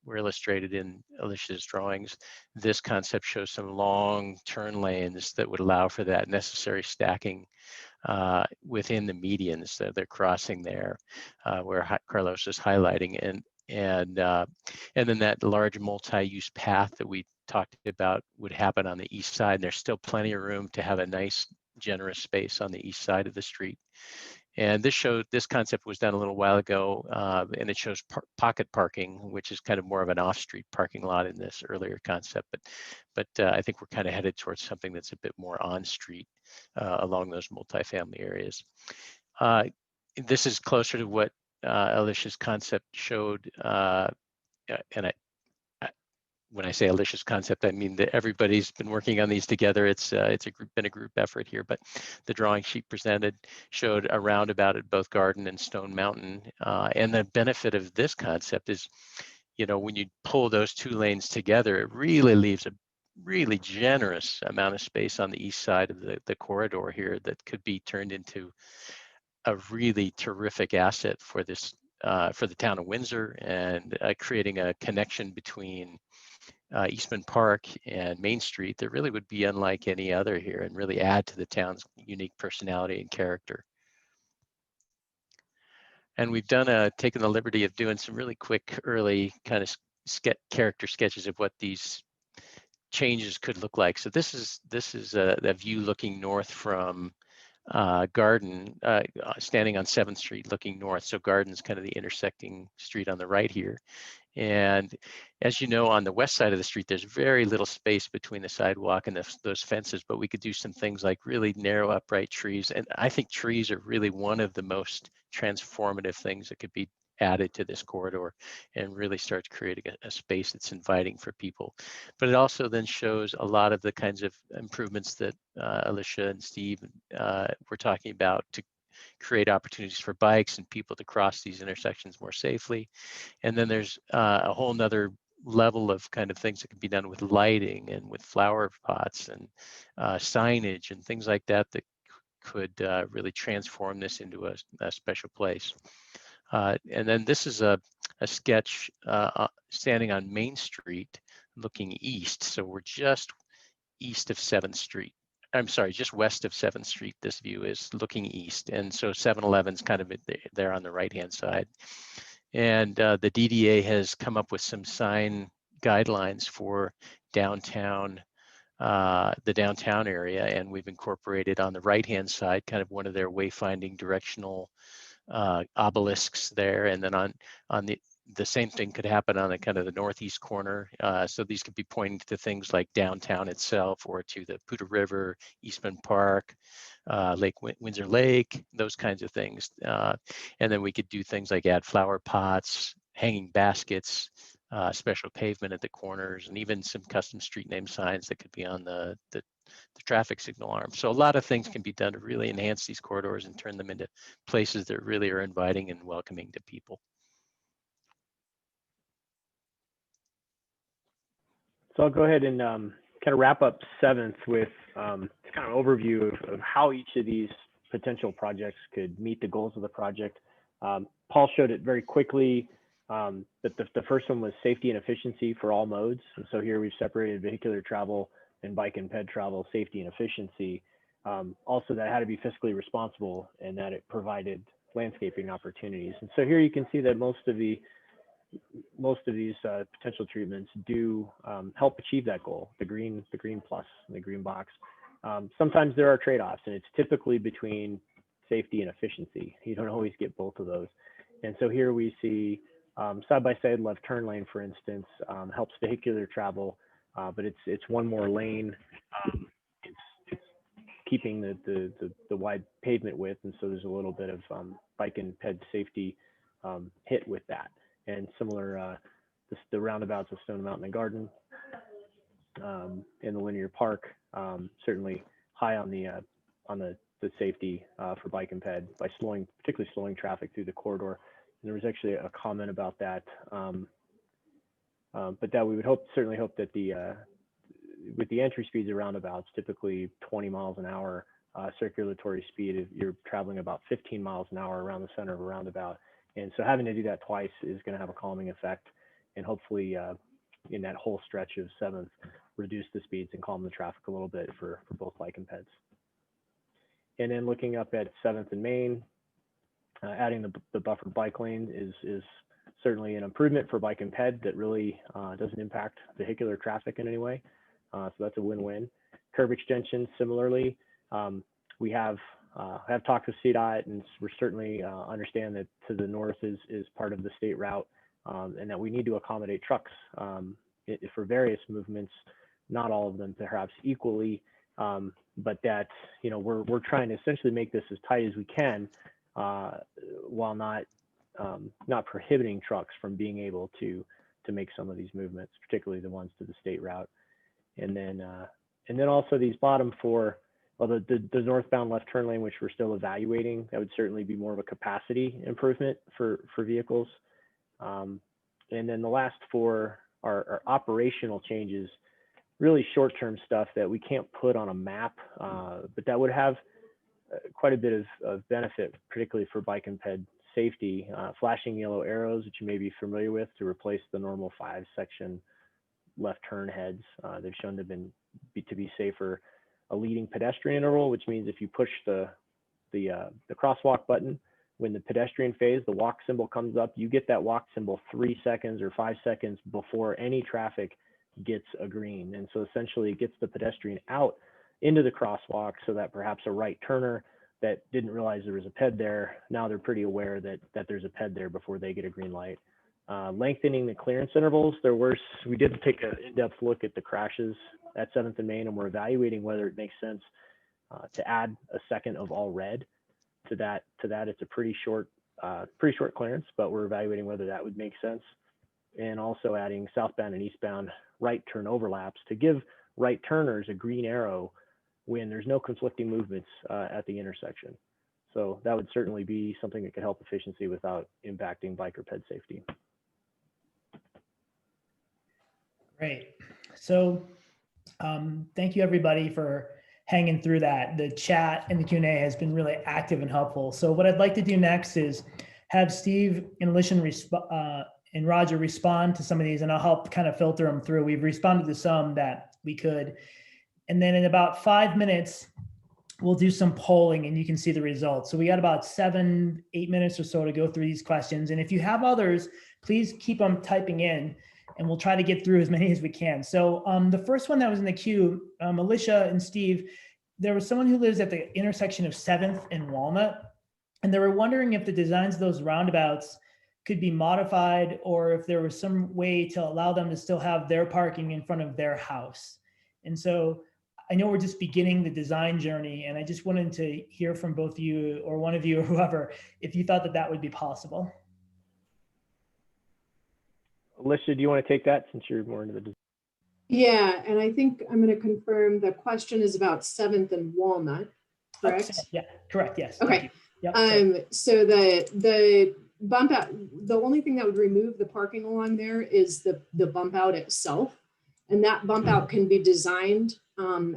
were illustrated in Alicia's drawings, this concept shows some long turn lanes that would allow for that necessary stacking within the medians that they're crossing there, where Carlos is highlighting, and then that large multi-use path that we talked about would happen on the east side. And there's still plenty of room to have a nice, generous space on the east side of the street. And this concept was done a little while ago, and it shows pocket parking, which is kind of more of an off-street parking lot in this earlier concept. But I think we're kind of headed towards something that's a bit more on-street along those multifamily areas. This is closer to what Alicia's concept showed, and when I say Alicia's concept, I mean that everybody's been working on these together. It's been a group effort here, but the drawing sheet presented showed a roundabout at both Garden and Stone Mountain. And the benefit of this concept is, when you pull those two lanes together, it really leaves a really generous amount of space on the east side of the corridor here that could be turned into a really terrific asset for this for the town of Windsor, and creating a connection between Eastman Park and Main Street that really would be unlike any other here and really add to the town's unique personality and character. And we've taken the liberty of doing some really quick early kind of character sketches of what these changes could look like. So this is a view looking north from Garden, standing on 7th Street looking north. So Garden's kind of the intersecting street on the right here. And as you know, on the west side of the street, there's very little space between the sidewalk and those fences, but we could do some things like really narrow upright trees. And I think trees are really one of the most transformative things that could be added to this corridor and really start creating a space that's inviting for people. But it also then shows a lot of the kinds of improvements that Alicia and Steve were talking about to create opportunities for bikes and people to cross these intersections more safely. And then there's a whole nother level of kind of things that can be done with lighting and with flower pots and signage and things like that that could really transform this into a special place. And then this is a sketch standing on Main Street looking east. So we're just east of 7th Street. I'm sorry, just west of 7th Street, this view is looking east. And so 7-Eleven's kind of there on the right-hand side. And the DDA has come up with some sign guidelines for downtown, the downtown area. And we've incorporated on the right-hand side kind of one of their wayfinding directional obelisks there. And then on the same thing could happen on the kind of the northeast corner. So these could be pointing to things like downtown itself or to the Poudre River, Eastman Park, Windsor Lake, those kinds of things. And then we could do things like add flower pots, hanging baskets, special pavement at the corners, and even some custom street name signs that could be on the traffic signal arm. So a lot of things can be done to really enhance these corridors and turn them into places that really are inviting and welcoming to people. So I'll go ahead and kind of wrap up 7th with kind of an overview of how each of these potential projects could meet the goals of the project. Paul showed it very quickly, but the first one was safety and efficiency for all modes. And so here we've separated vehicular travel and bike and ped travel, safety and efficiency. Also that had to be fiscally responsible and that it provided landscaping opportunities. And so here you can see that most of these potential treatments do help achieve that goal, the green plus, and the green box. Sometimes there are trade-offs, and it's typically between safety and efficiency. You don't always get both of those. And so here we see side-by-side left turn lane, for instance, helps vehicular travel, but it's one more lane. It's keeping the wide pavement width, and so there's a little bit of bike and ped safety hit with that. And similar, the roundabouts of Stone Mountain and Garden, in the linear park, certainly high on the safety for bike and ped by particularly slowing traffic through the corridor. And there was actually a comment about that, but that we would certainly hope that with the entry speeds of roundabouts, typically 20 miles an hour circulatory speed, you're traveling about 15 miles an hour around the center of a roundabout. And so having to do that twice is going to have a calming effect, and hopefully in that whole stretch of 7th, reduce the speeds and calm the traffic a little bit for both bike and peds. And then looking up at 7th and Main, adding the buffered bike lane is certainly an improvement for bike and ped that really doesn't impact vehicular traffic in any way. So that's a win-win. Curb extensions, similarly, we have talked with CDOT, and we're certainly understand that to the north is part of the state route, and that we need to accommodate trucks for various movements, not all of them perhaps equally, but that, you know, we're trying to essentially make this as tight as we can, while not prohibiting trucks from being able to make some of these movements, particularly the ones to the state route. And then also these bottom four, well, the northbound left turn lane, which we're still evaluating, that would certainly be more of a capacity improvement for vehicles. And then the last four are operational changes, really short-term stuff that we can't put on a map, but that would have quite a bit of benefit, particularly for bike and ped safety. Flashing yellow arrows, which you may be familiar with, to replace the normal 5-section left turn heads. They've shown to be safer. A leading pedestrian interval, which means if you push the crosswalk button, when the pedestrian phase, the walk symbol comes up, you get that walk symbol 3 seconds or 5 seconds before any traffic gets a green. And so essentially it gets the pedestrian out into the crosswalk, so that perhaps a right turner that didn't realize there was a ped there, now they're pretty aware that there's a ped there before they get a green light. Lengthening the clearance intervals, we did take an in-depth look at the crashes at 7th and Main, and we're evaluating whether it makes sense to add a second of all red to that. It's a pretty short clearance, but we're evaluating whether that would make sense. And also adding southbound and eastbound right turn overlaps to give right turners a green arrow when there's no conflicting movements at the intersection. So that would certainly be something that could help efficiency without impacting bike or ped safety. Great. So thank you everybody for hanging through that. The chat and the Q&A has been really active and helpful. So what I'd like to do next is have Steve and Alicia and Roger respond to some of these, and I'll help kind of filter them through. We've responded to some that we could. And then in about 5 minutes, we'll do some polling and you can see the results. So we got about 7-8 minutes or so to go through these questions. And if you have others, please keep them typing in and we'll try to get through as many as we can. So the first one that was in the queue, Alicia and Steve, there was someone who lives at the intersection of 7th and Walnut, and they were wondering if the designs of those roundabouts could be modified or if there was some way to allow them to still have their parking in front of their house. And so I know we're just beginning the design journey, and I just wanted to hear from both of you or one of you or whoever, if you thought that would be possible. Alicia, do you want to take that since you're more into the design? Yeah, and I think I'm going to confirm the question is about 7th and Walnut, correct? Yeah, correct. Yes. Okay. Yep, so the bump out, the only thing that would remove the parking along there is the bump out itself. And that bump out can be designed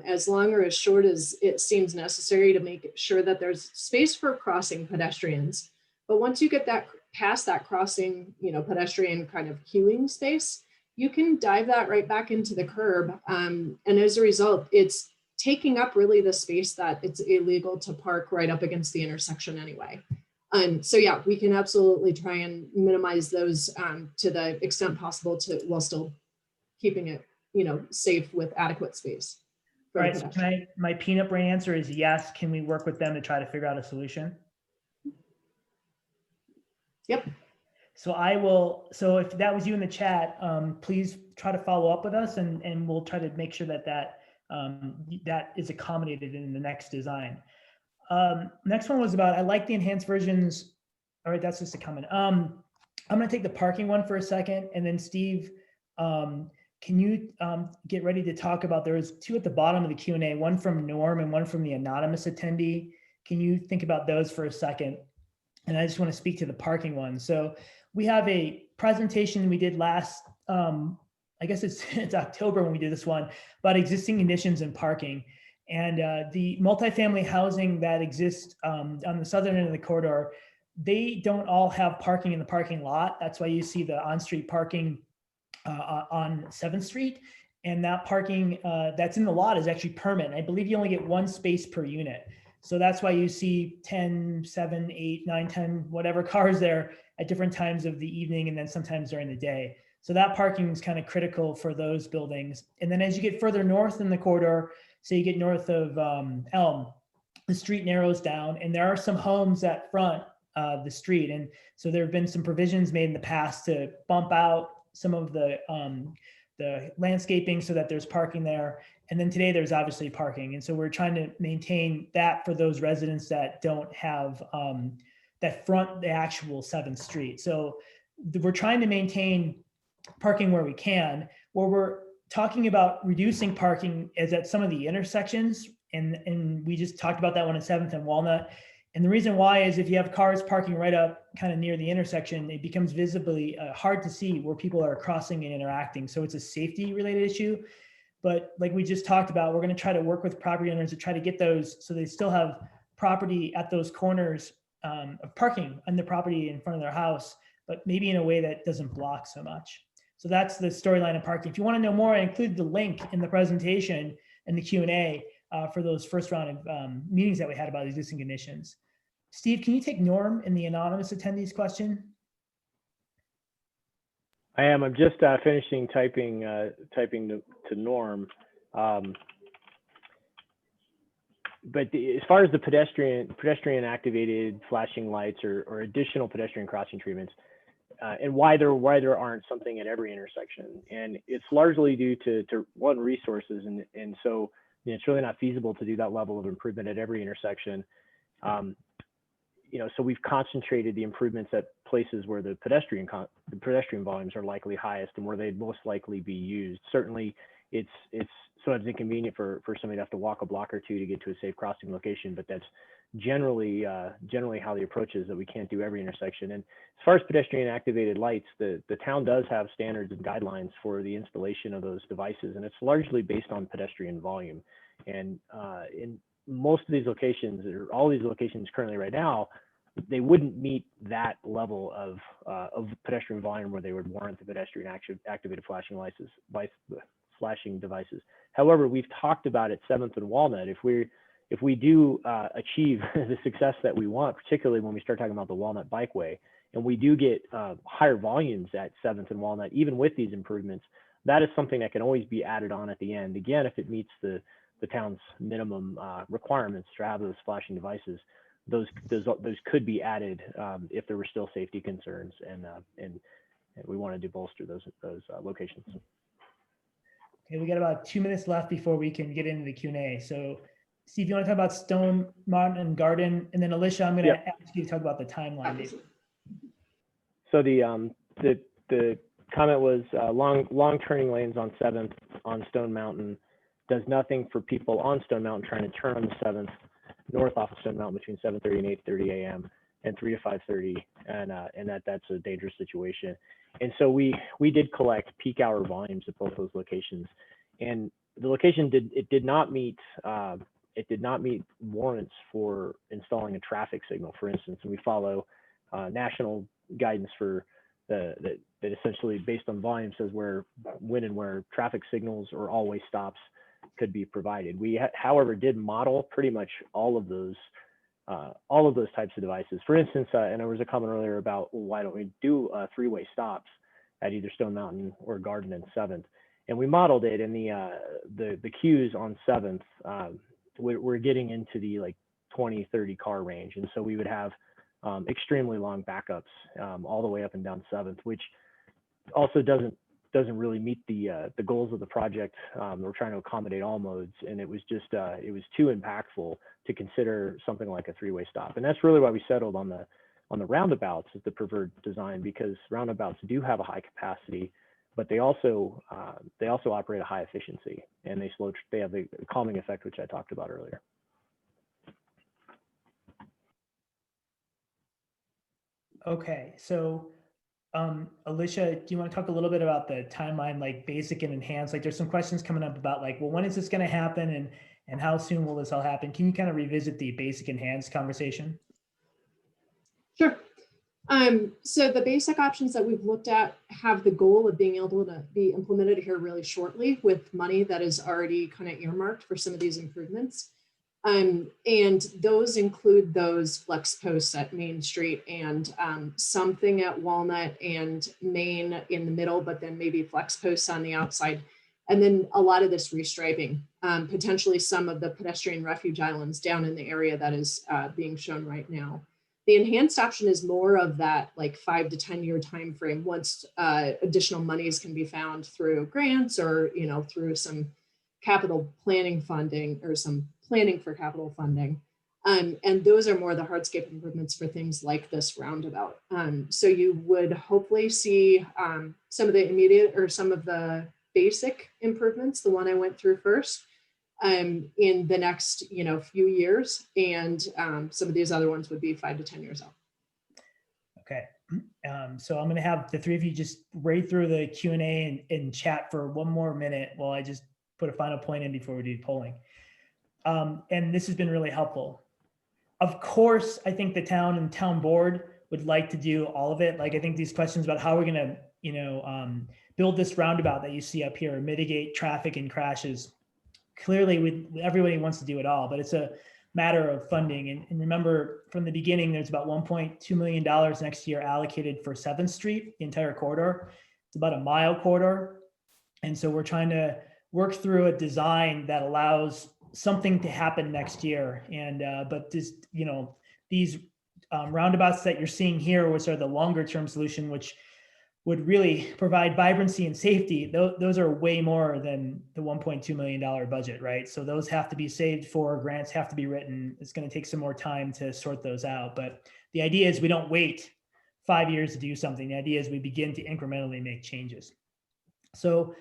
as long or as short as it seems necessary to make sure that there's space for crossing pedestrians. But once you get that past that crossing, pedestrian kind of queuing space, you can dive that right back into the curb. And as a result, it's taking up really the space that it's illegal to park right up against the intersection anyway. So yeah, we can absolutely try and minimize those to the extent possible while still keeping it, safe with adequate space. All right, so my peanut brain answer is yes. Can we work with them to try to figure out a solution? Yep. So if that was you in the chat, please try to follow up with us and we'll try to make sure that is accommodated in the next design. Next one was about, I like the enhanced versions. All right, that's just a comment. I'm going to take the parking one for a second, and then Steve, can you get ready to talk about, there's two at the bottom of the Q&A, one from Norm and one from the anonymous attendee. Can you think about those for a second? And I just want to speak to the parking one. So we have a presentation we did last, I guess it's October when we did this one, about existing conditions in parking. And the multifamily housing that exists on the southern end of the corridor, they don't all have parking in the parking lot. That's why you see the on-street parking on 7th Street. And that parking that's in the lot is actually permanent. I believe you only get one space per unit. So that's why you see 10, 7, 8, 9, 10, whatever cars there at different times of the evening and then sometimes during the day. So that parking is kind of critical for those buildings. And then as you get further north in the corridor, so you get north of Elm, the street narrows down and there are some homes that front the street. And so there have been some provisions made in the past to bump out some of the landscaping so that there's parking there. And then today there's obviously parking. And so we're trying to maintain that for those residents that don't have that front the actual 7th Street. So we're trying to maintain parking where we can. Where we're talking about reducing parking is at some of the intersections. And we just talked about that one at 7th and Walnut. And the reason why is if you have cars parking right up kind of near the intersection, it becomes visibly hard to see where people are crossing and interacting. So it's a safety related issue. But like we just talked about, we're going to try to work with property owners to try to get those so they still have property at those corners of parking on the property in front of their house, but maybe in a way that doesn't block so much. So that's the storyline of parking. If you want to know more, I include the link in the presentation and the Q&A for those first round of meetings that we had about existing conditions. Steve, can you take Norm in the anonymous attendees question? I am. I'm just finishing typing to Norm. But as far as the pedestrian activated flashing lights or additional pedestrian crossing treatments, and why there aren't something at every intersection, and it's largely due to one, resources, and so it's really not feasible to do that level of improvement at every intersection. So we've concentrated the improvements at places where the pedestrian volumes are likely highest and where they'd most likely be used. Certainly, it's sometimes inconvenient for somebody to have to walk a block or two to get to a safe crossing location, but that's generally how the approach is, that we can't do every intersection. And as far as pedestrian activated lights, the town does have standards and guidelines for the installation of those devices, and it's largely based on pedestrian volume. And in most of these locations, or all these locations currently right now, they wouldn't meet that level of pedestrian volume where they would warrant the pedestrian activated flashing devices. However, we've talked about at 7th and Walnut, if we do achieve the success that we want, particularly when we start talking about the Walnut Bikeway, and we do get higher volumes at 7th and Walnut, even with these improvements, that is something that can always be added on at the end. Again, if it meets the town's minimum requirements to have those flashing devices, those could be added if there were still safety concerns, and we wanted to bolster those locations. Okay, we got about 2 minutes left before we can get into the Q&A. So, Steve, you want to talk about Stone Mountain Garden, and then Alicia, I'm going to ask you to talk about the timeline. So the comment was long turning lanes on 7th on Stone Mountain does nothing for people on Stone Mountain trying to turn on the 7th north off of Stone Mountain between 7:30 and 8:30 a.m. and 3 to 5:30, and that's a dangerous situation. And so we did collect peak hour volumes at both those locations, and the location did not meet warrants for installing a traffic signal, for instance. And we follow national guidance for that essentially based on volume says when and where traffic signals or all-way stops could be provided. We, however, did model pretty much all of those types of devices. For instance, and there was a comment earlier about, well, why don't we do three-way stops at either Stone Mountain or Garden and 7th? And we modeled it, and the queues on 7th, we're getting into the like 20, 30 car range, and so we would have extremely long backups all the way up and down 7th, which also doesn't really meet the goals of the project. We're trying to accommodate all modes, and it was just it was too impactful to consider something like a three-way stop. And that's really why we settled on on the roundabouts as the preferred design, because roundabouts do have a high capacity, but they also operate at high efficiency, and they have the calming effect, which I talked about earlier. Okay, so Alicia, do you want to talk a little bit about the timeline, like basic and enhanced? Like there's some questions coming up about like, well, when is this going to happen, and how soon will this all happen? Can you kind of revisit the basic enhanced conversation? Sure. So the basic options that we've looked at have the goal of being able to be implemented here really shortly with money that is already kind of earmarked for some of these improvements. And those include those flex posts at Main Street and something at Walnut and Main in the middle, but then maybe flex posts on the outside. And then a lot of this restriping, potentially some of the pedestrian refuge islands down in the area that is being shown right now. The enhanced option is more of that like 5 to 10 year time frame once additional monies can be found through grants or through some capital planning funding or some planning for capital funding. And those are more the hardscape improvements for things like this roundabout. So you would hopefully see some of the immediate or some of the basic improvements, the one I went through first, in the next few years, and some of these other ones would be 5 to 10 years out. Okay, so I'm going to have the three of you just read through the Q&A and chat for one more minute while I just put a final point in before we do polling. And this has been really helpful. Of course, I think the town and town board would like to do all of it. Like I think these questions about how we're going to build this roundabout that you see up here, mitigate traffic and crashes. Clearly, everybody wants to do it all, but it's a matter of funding. And remember, from the beginning, there's about $1.2 million next year allocated for 7th Street, the entire corridor. It's about a mile corridor. And so we're trying to work through a design that allows something to happen next year. And but this, these roundabouts that you're seeing here, which are the longer term solution, which would really provide vibrancy and safety, those are way more than the $1.2 million budget, right? So those have to be saved for, grants have to be written. It's going to take some more time to sort those out. But the idea is we don't wait 5 years to do something. The idea is we begin to incrementally make changes. So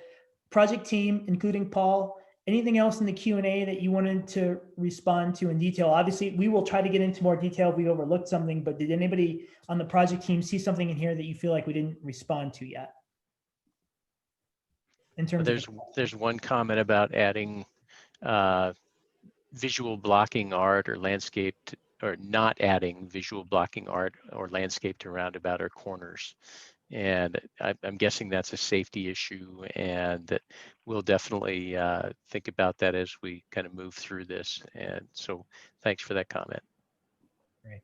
project team, including Paul, anything else in the Q&A that you wanted to respond to in detail? Obviously, we will try to get into more detail if we overlooked something, but did anybody on the project team see something in here that you feel like we didn't respond to yet? In terms there's one comment about adding visual blocking art or landscape, or not adding visual blocking art or landscape to roundabout or corners. And I'm guessing that's a safety issue, and that we'll definitely think about that as we kind of move through this. And so thanks for that comment. Great.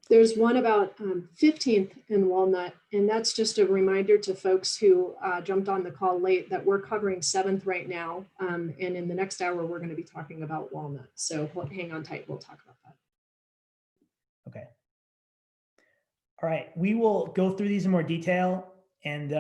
There's one about 15th in Walnut, and that's just a reminder to folks who jumped on the call late that we're covering 7th right now. And in the next hour, we're going to be talking about Walnut. So hang on tight, we'll talk about that. Okay. All right, we will go through these in more detail, and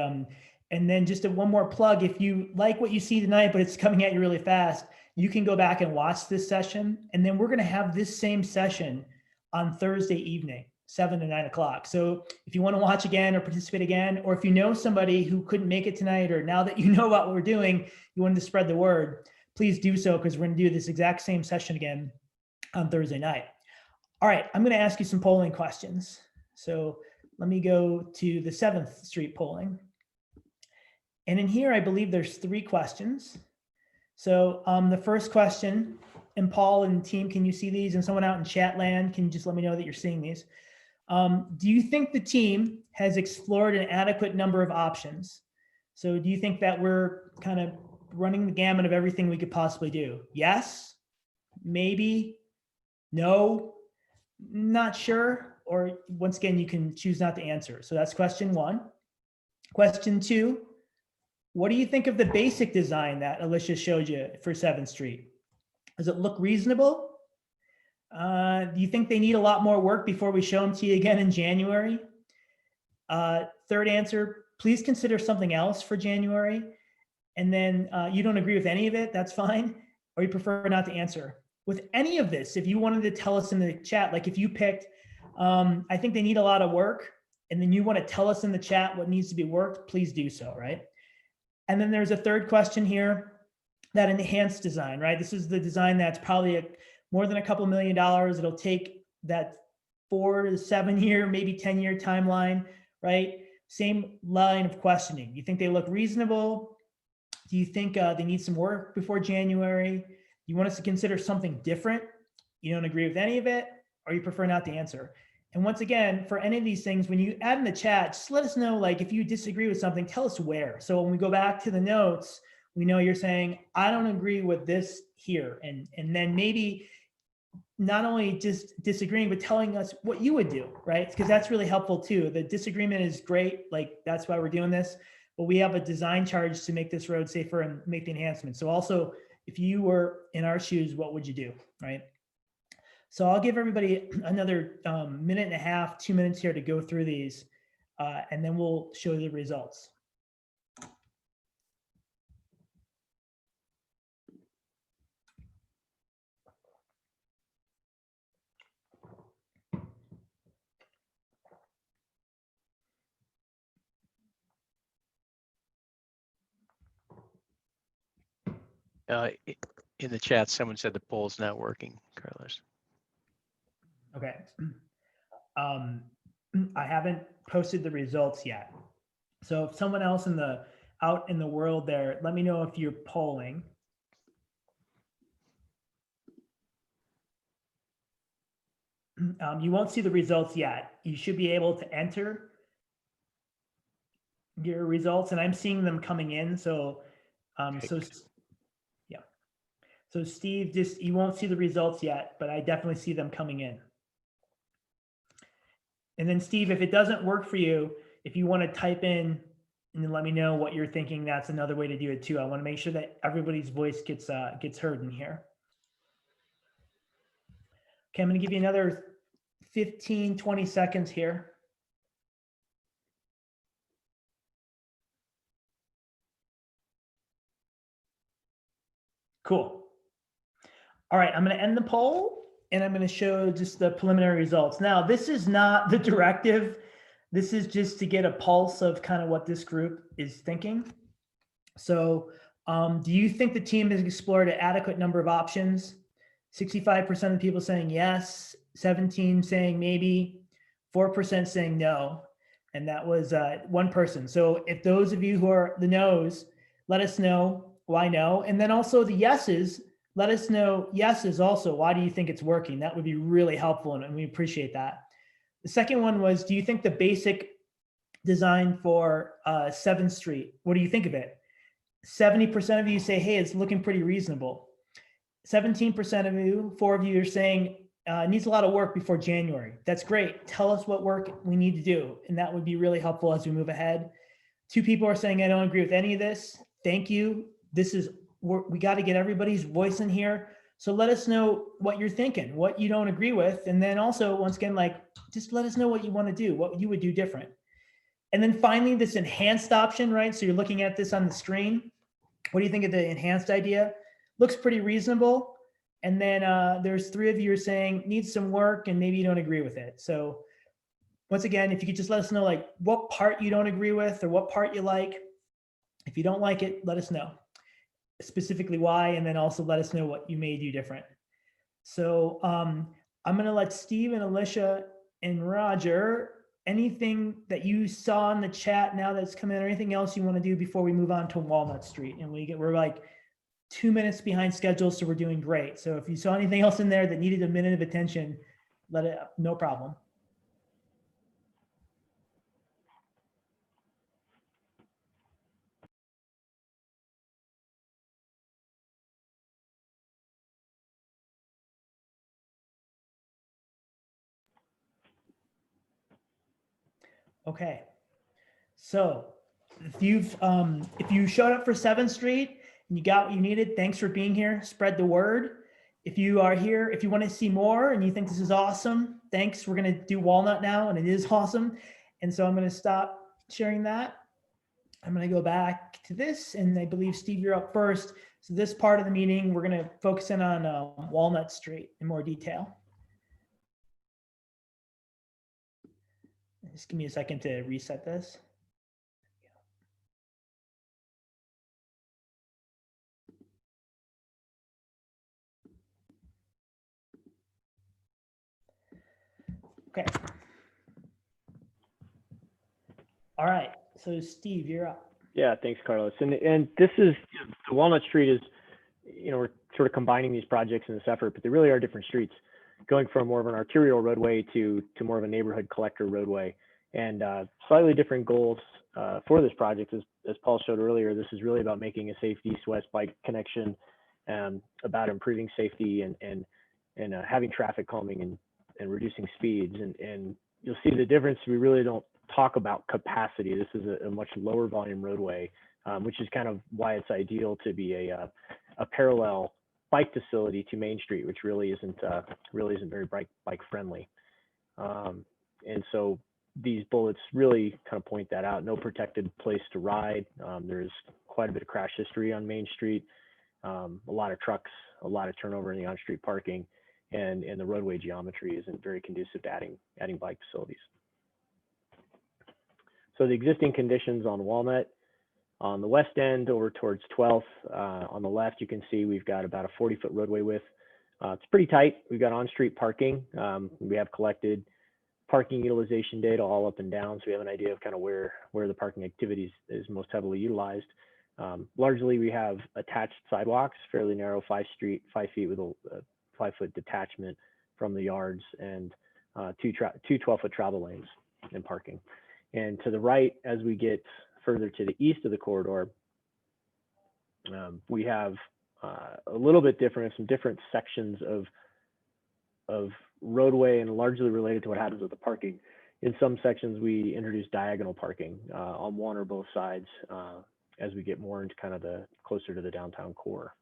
then just one more plug. If you like what you see tonight, but it's coming at you really fast, you can go back and watch this session, and then we're going to have this same session on Thursday evening, 7 to 9 o'clock. So if you want to watch again or participate again, or if you know somebody who couldn't make it tonight, or now that you know about what we're doing, you wanted to spread the word, please do so, because we're going to do this exact same session again on Thursday night. All right, I'm going to ask you some polling questions. So let me go to the 7th Street polling. And in here, I believe there's 3 questions. So the first question, and Paul and team, can you see these? And someone out in chat land, can you just let me know that you're seeing these? Do you think the team has explored an adequate number of options? So do you think that we're kind of running the gamut of everything we could possibly do? Yes, maybe, no, not sure. Or once again, you can choose not to answer. So that's question 1. Question 2, what do you think of the basic design that Alicia showed you for 7th Street? Does it look reasonable? Do you think they need a lot more work before we show them to you again in January? Third answer, please consider something else for January. And then you don't agree with any of it, that's fine. Or you prefer not to answer. With any of this, if you wanted to tell us in the chat, like if you picked I think they need a lot of work, and then you want to tell us in the chat what needs to be worked, please do so, right? And then there's a third question here, that enhanced design, right? This is the design that's probably more than a couple $1 million. It'll take that 4 to 7 year, maybe 10-year timeline, right? Same line of questioning. Do you think they look reasonable? Do you think they need some work before January? You want us to consider something different? You don't agree with any of it, or you prefer not to answer? And once again, for any of these things, when you add in the chat, just let us know, like if you disagree with something, tell us where. So when we go back to the notes, we know you're saying, I don't agree with this here. And then maybe not only just disagreeing, but telling us what you would do, right? Because that's really helpful too. The disagreement is great. Like that's why we're doing this, but we have a design charge to make this road safer and make the enhancements. So also, if you were in our shoes, what would you do, right? So I'll give everybody another 1.5 minutes, 2 minutes here to go through these, and then we'll show you the results. In the chat, someone said the poll's not working, Carlos. Okay. I haven't posted the results yet. So if someone else out in the world there, let me know if you're polling. You won't see the results yet. You should be able to enter your results, and I'm seeing them coming in. So, yeah. So Steve, you won't see the results yet, but I definitely see them coming in. And then Steve, if it doesn't work for you, if you want to type in and then let me know what you're thinking, that's another way to do it too. I want to make sure that everybody's voice gets heard in here. Okay, I'm going to give you another 15, 20 seconds here. Cool. All right, I'm going to end the poll and I'm going to show just the preliminary results. Now, this is not the directive. This is just to get a pulse of kind of what this group is thinking. So do you think the team has explored an adequate number of options? 65% of people saying yes, 17 saying maybe, 4% saying no. And that was one person. So if those of you who are the no's, let us know why no. And then also the yeses, let us know yeses also. Why do you think it's working? That would be really helpful and we appreciate that. The second one was, do you think the basic design for 7th Street, what do you think of it? 70% of you say, hey, it's looking pretty reasonable. 17% of you, 4 of you are saying needs a lot of work before January. That's great. Tell us what work we need to do. And that would be really helpful as we move ahead. 2 people are saying, I don't agree with any of this. Thank you. We got to get everybody's voice in here. So let us know what you're thinking, what you don't agree with. And then also, once again, like, just let us know what you want to do, what you would do different. And then finally, this enhanced option, right? So you're looking at this on the screen. What do you think of the enhanced idea? Looks pretty reasonable. And then there's 3 of you are saying needs some work and maybe you don't agree with it. So once again, if you could just let us know like what part you don't agree with or what part you like. If you don't like it, let us know specifically why, and then also let us know what you may do different. So I'm going to let Steve and Alicia and Roger, anything that you saw in the chat now that's come in, or anything else you want to do before we move on to Walnut Street. And we're like 2 minutes behind schedule, so we're doing great. So if you saw anything else in there that needed a minute of attention, no problem. Okay, so if you showed up for 7th Street and you got what you needed, thanks for being here. Spread the word. If you are here, if you want to see more and you think this is awesome, thanks. We're going to do Walnut now, and it is awesome. And so I'm going to stop sharing that. I'm going to go back to this, and I believe Steve, you're up first. So this part of the meeting, we're going to focus in on Walnut Street in more detail. Just give me a second to reset this. Okay. All right. So Steve, you're up. Yeah, thanks, Carlos. And this is, Walnut Street is, we're sort of combining these projects in this effort, but they really are different streets, going from more of an arterial roadway to more of a neighborhood collector roadway, and slightly different goals for this project. As Paul showed earlier, this is really about making a safe east-west bike connection, about improving safety and having traffic calming and reducing speeds. And you'll see the difference. We really don't talk about capacity. This is a much lower volume roadway, which is kind of why it's ideal to be a parallel bike facility to Main Street, which really isn't very bike friendly. And so these bullets really kind of point that out. No protected place to ride. There's quite a bit of crash history on Main Street. A lot of trucks, a lot of turnover in the on-street parking, and the roadway geometry isn't very conducive to adding bike facilities. So the existing conditions on Walnut, on the west end over towards 12th, on the left, you can see we've got about a 40-foot roadway width. It's pretty tight. We've got on-street parking. We have collected parking utilization data all up and down, so we have an idea of kind of where the parking activities is most heavily utilized. Largely, we have attached sidewalks, fairly narrow, 5 feet with a 5-foot detachment from the yards, and two 12-foot travel lanes and parking. And to the right, as we get further to the east of the corridor, we have a little bit different, some different sections of roadway, and largely related to what happens with the parking. In some sections, we introduce diagonal parking on one or both sides as we get more into kind of the closer to the downtown core.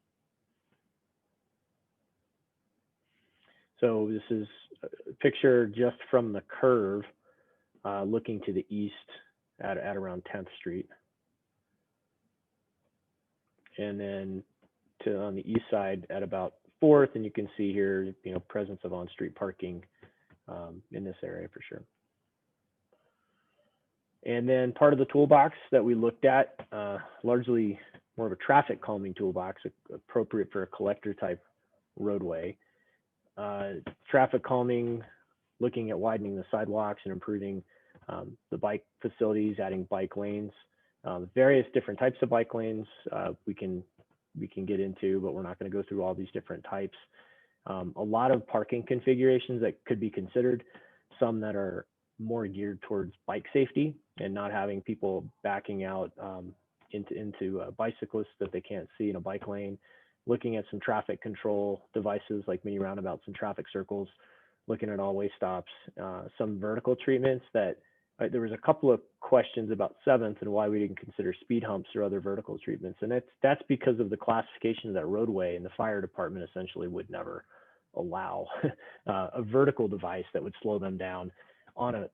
So this is a picture just from the curve looking to the east at around 10th Street. And then on the east side at about 4th, and you can see here, presence of on-street parking in this area for sure. And then part of the toolbox that we looked at, largely more of a traffic calming toolbox, appropriate for a collector type roadway. Traffic calming, looking at widening the sidewalks and improving the bike facilities, adding bike lanes, various different types of bike lanes we can get into, but we're not going to go through all these different types. A lot of parking configurations that could be considered, some that are more geared towards bike safety and not having people backing out into bicyclists that they can't see in a bike lane. Looking at some traffic control devices like mini roundabouts and traffic circles, looking at all-way stops, some vertical treatments that there was a couple of questions about 7th and why we didn't consider speed humps or other vertical treatments. And that's because of the classification of that roadway, and the fire department essentially would never allow a vertical device that would slow them down on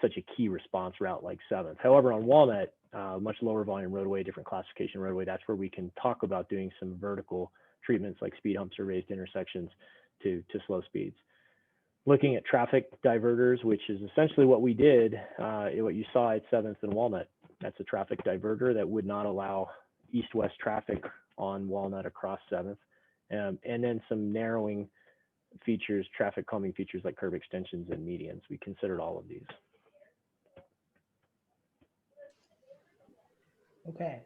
such a key response route like 7th. However, on Walnut, much lower volume roadway, different classification roadway, that's where we can talk about doing some vertical treatments like speed humps or raised intersections to slow speeds. Looking at traffic diverters, which is essentially what we did, what you saw at 7th and Walnut. That's a traffic diverter that would not allow east-west traffic on Walnut across 7th. And then some narrowing features, traffic calming features like curb extensions and medians. We considered all of these. Okay,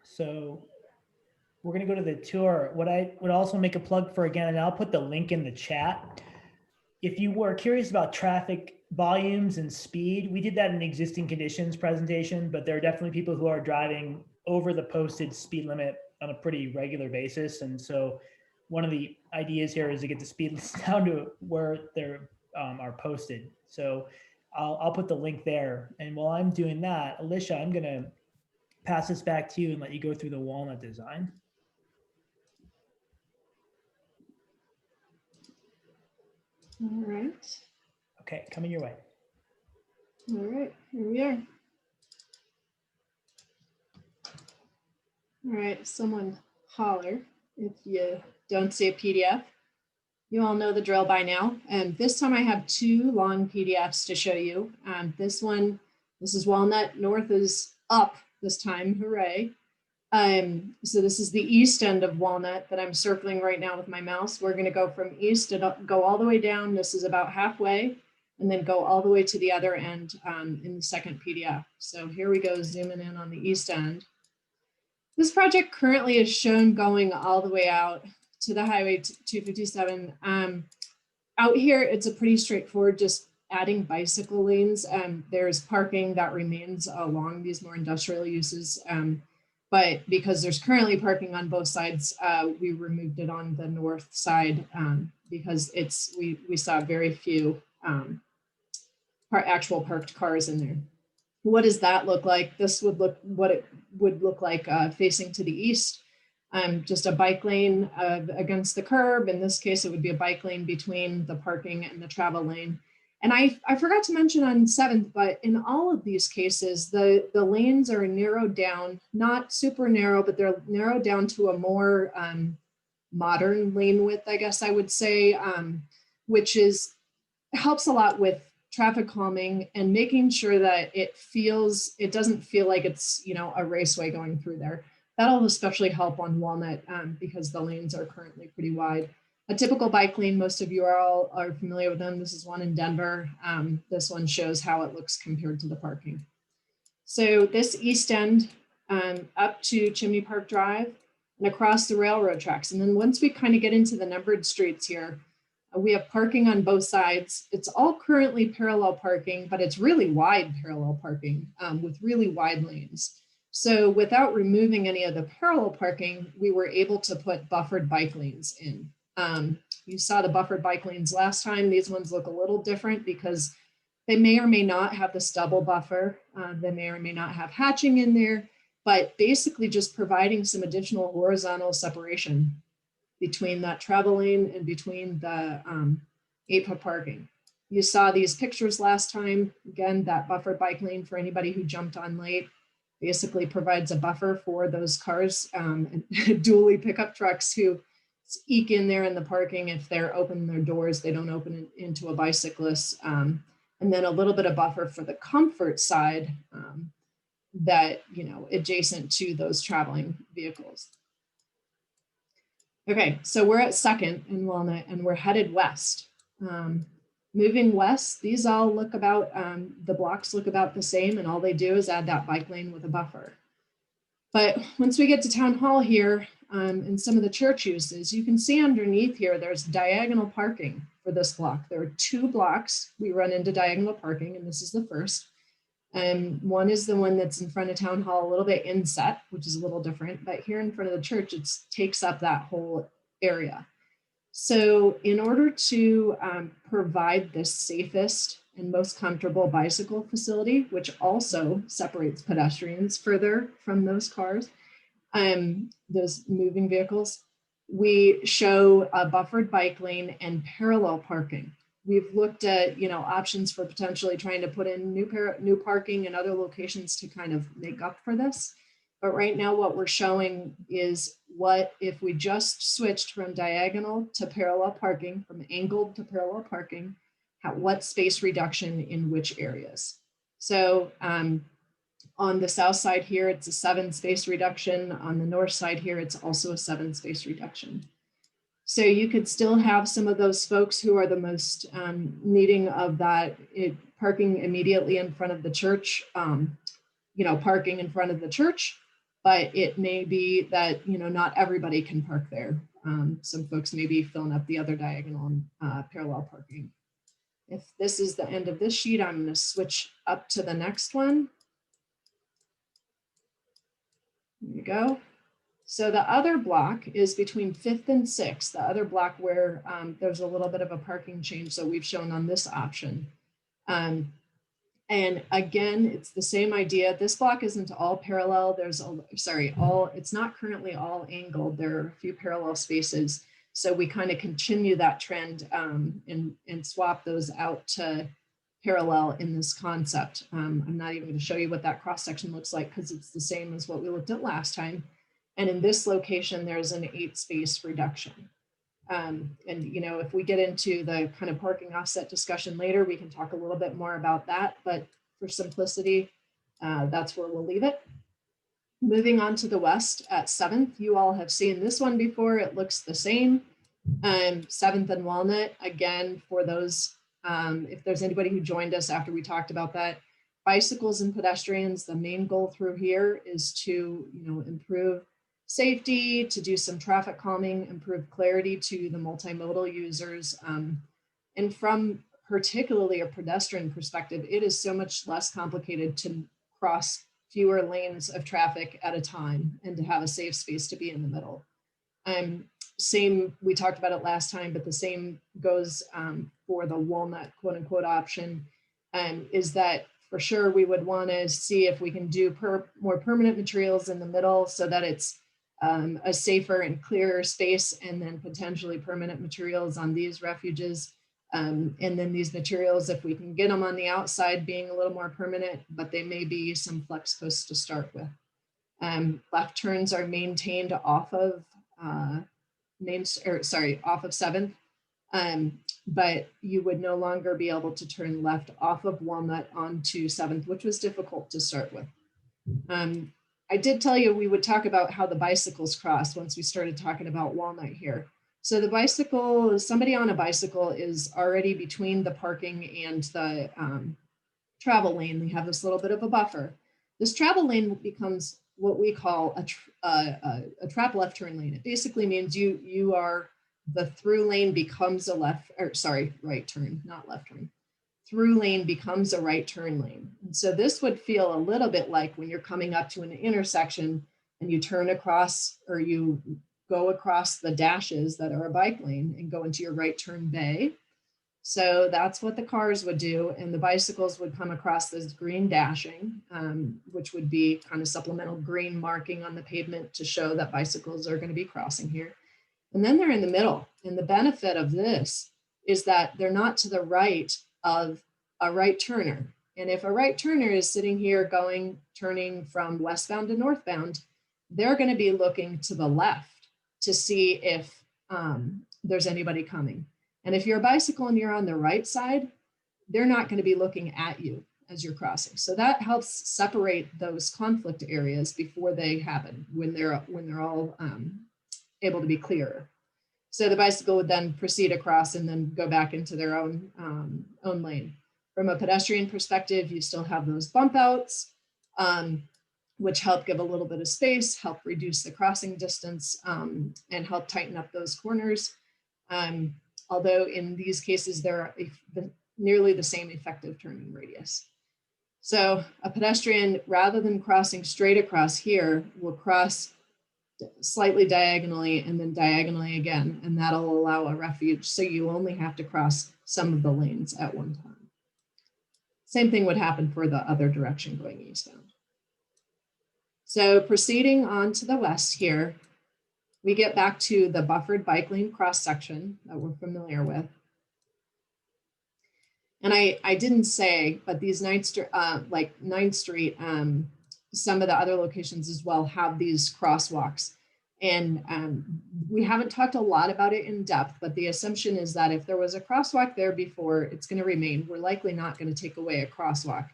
so we're going to go to the tour. What I would also make a plug for again, and I'll put the link in the chat. If you were curious about traffic volumes and speed, we did that in existing conditions presentation, but there are definitely people who are driving over the posted speed limit on a pretty regular basis. And so one of the ideas here is to get the speed limits down to where they are posted. So I'll put the link there. And while I'm doing that, Alicia, I'm going to pass this back to you and let you go through the Walnut design. All right. Okay, coming your way. All right, here we are. All right, someone holler if you don't see a PDF. You all know the drill by now. And this time I have two long PDFs to show you. This is Walnut. North is up this time, hooray. So this is the east end of Walnut that I'm circling right now with my mouse. We're gonna go from east and go all the way down. This is about halfway, and then go all the way to the other end in the second PDF. So here we go, zooming in on the east end. This project currently is shown going all the way out to the Highway 257. Out here, it's a pretty straightforward, just adding bicycle lanes. There's parking that remains along these more industrial uses. But because there's currently parking on both sides, we removed it on the north side because we saw very few actual parked cars in there. What does that look like? This would look what it would look like facing to the east. Just a bike lane against the curb. In this case, it would be a bike lane between the parking and the travel lane. And I forgot to mention on 7th, but in all of these cases, the lanes are narrowed down, not super narrow, but they're narrowed down to a more modern lane width, I guess I would say, which helps a lot with traffic calming and making sure that it doesn't feel like it's, a raceway going through there. That'll especially help on Walnut because the lanes are currently pretty wide. A typical bike lane, most of you are familiar with them. This is one in Denver. This one shows how it looks compared to the parking. So this east end up to Chimney Park Drive and across the railroad tracks. And then once we kind of get into the numbered streets here, we have parking on both sides. It's all currently parallel parking, but it's really wide parallel parking with really wide lanes. So without removing any of the parallel parking, we were able to put buffered bike lanes in. You saw the buffered bike lanes last time. These ones look a little different because they may or may not have the stubble buffer. They may or may not have hatching in there, but basically just providing some additional horizontal separation between that travel lane and between the 8-foot parking. You saw these pictures last time. Again, that buffered bike lane for anybody who jumped on late basically provides a buffer for those cars, dually pickup trucks who eke in there in the parking. If they're opening their doors, they don't open it into a bicyclist. And then a little bit of buffer for the comfort side that, adjacent to those traveling vehicles. Okay, so we're at 2nd in Walnut and we're headed west. Moving west, these all look about, the blocks look about the same, and all they do is add that bike lane with a buffer. But once we get to Town Hall here and some of the church uses, you can see underneath here, there's diagonal parking for this block. There are 2 blocks we run into diagonal parking, and this is the first. One is the one that's in front of Town Hall, a little bit inset, which is a little different, but here in front of the church, it takes up that whole area. So in order to provide the safest and most comfortable bicycle facility, which also separates pedestrians further from those cars, those moving vehicles, we show a buffered bike lane and parallel parking. We've looked at, options for potentially trying to put in new parking in other locations to kind of make up for this. But right now what we're showing is what if we just switched from diagonal to parallel parking, from angled to parallel parking, what space reduction in which areas. So on the south side here, it's a 7 space reduction. On the north side here, it's also a 7 space reduction. So you could still have some of those folks who are the most needing of that parking immediately in front of the church, parking in front of the church, but it may be that, not everybody can park there. Some folks may be filling up the other diagonal parallel parking. If this is the end of this sheet, I'm going to switch up to the next one. There you go. So the other block is between 5th and 6th, the other block where there's a little bit of a parking change that we've shown on this option. And again, it's the same idea. This block isn't all parallel. It's not currently all angled. There are a few parallel spaces. So we kind of continue that trend and swap those out to parallel in this concept. I'm not even going to show you what that cross section looks like because it's the same as what we looked at last time. And in this location, there's an 8 space reduction. And, you know, if we get into the kind of parking offset discussion later, we can talk a little bit more about that. But for simplicity, that's where we'll leave it. Moving on to the west at 7th, you all have seen this one before. It looks the same. 7th and Walnut, again, for those, if there's anybody who joined us after we talked about that, bicycles and pedestrians, the main goal through here is to, you know, improve safety, to do some traffic calming, improve clarity to the multimodal users. And from particularly a pedestrian perspective, it is so much less complicated to cross fewer lanes of traffic at a time and to have a safe space to be in the middle. Same, we talked about it last time, but the same goes for the Walnut quote unquote option, is that for sure we would want to see if we can do more permanent materials in the middle so that it's a safer and clearer space, and then potentially permanent materials on these refuges. And then these materials, if we can get them on the outside, being a little more permanent, but they may be some flex posts to start with. Left turns are maintained off of off of 7th, but you would no longer be able to turn left off of Walnut onto 7th, which was difficult to start with. I did tell you we would talk about how the bicycles cross once we started talking about Walnut here. So the bicycle, somebody on a bicycle is already between the parking and the travel lane. We have this little bit of a buffer. This travel lane becomes what we call a trap left turn lane. It basically means you are, the through lane becomes a right turn, not left turn. Through lane becomes a right turn lane. And so this would feel a little bit like when you're coming up to an intersection and you turn across, or you go across the dashes that are a bike lane and go into your right turn bay. So that's what the cars would do. And the bicycles would come across this green dashing, which would be kind of supplemental green marking on the pavement to show that bicycles are going to be crossing here. And then they're in the middle. And the benefit of this is that they're not to the right of a right turner. And if a right turner is sitting here turning from westbound to northbound, they're going to be looking to the left to see if there's anybody coming. And if you're a bicycle and you're on the right side, they're not going to be looking at you as you're crossing. So that helps separate those conflict areas before they happen, when they're all able to be clearer. So the bicycle would then proceed across and then go back into their own lane. From a pedestrian perspective, you still have those bump outs, which help give a little bit of space, help reduce the crossing distance, and help tighten up those corners. Although in these cases, they're nearly the same effective turning radius. So a pedestrian, rather than crossing straight across here, will cross slightly diagonally and then diagonally again, and that'll allow a refuge. So you only have to cross some of the lanes at one time. Same thing would happen for the other direction going eastbound. So proceeding on to the west here, we get back to the buffered bike lane cross section that we're familiar with. And I didn't say, but these 9th Street, like 9th Street, some of the other locations as well have these crosswalks. And we haven't talked a lot about it in depth, but the assumption is that if there was a crosswalk there before, it's going to remain. We're likely not going to take away a crosswalk,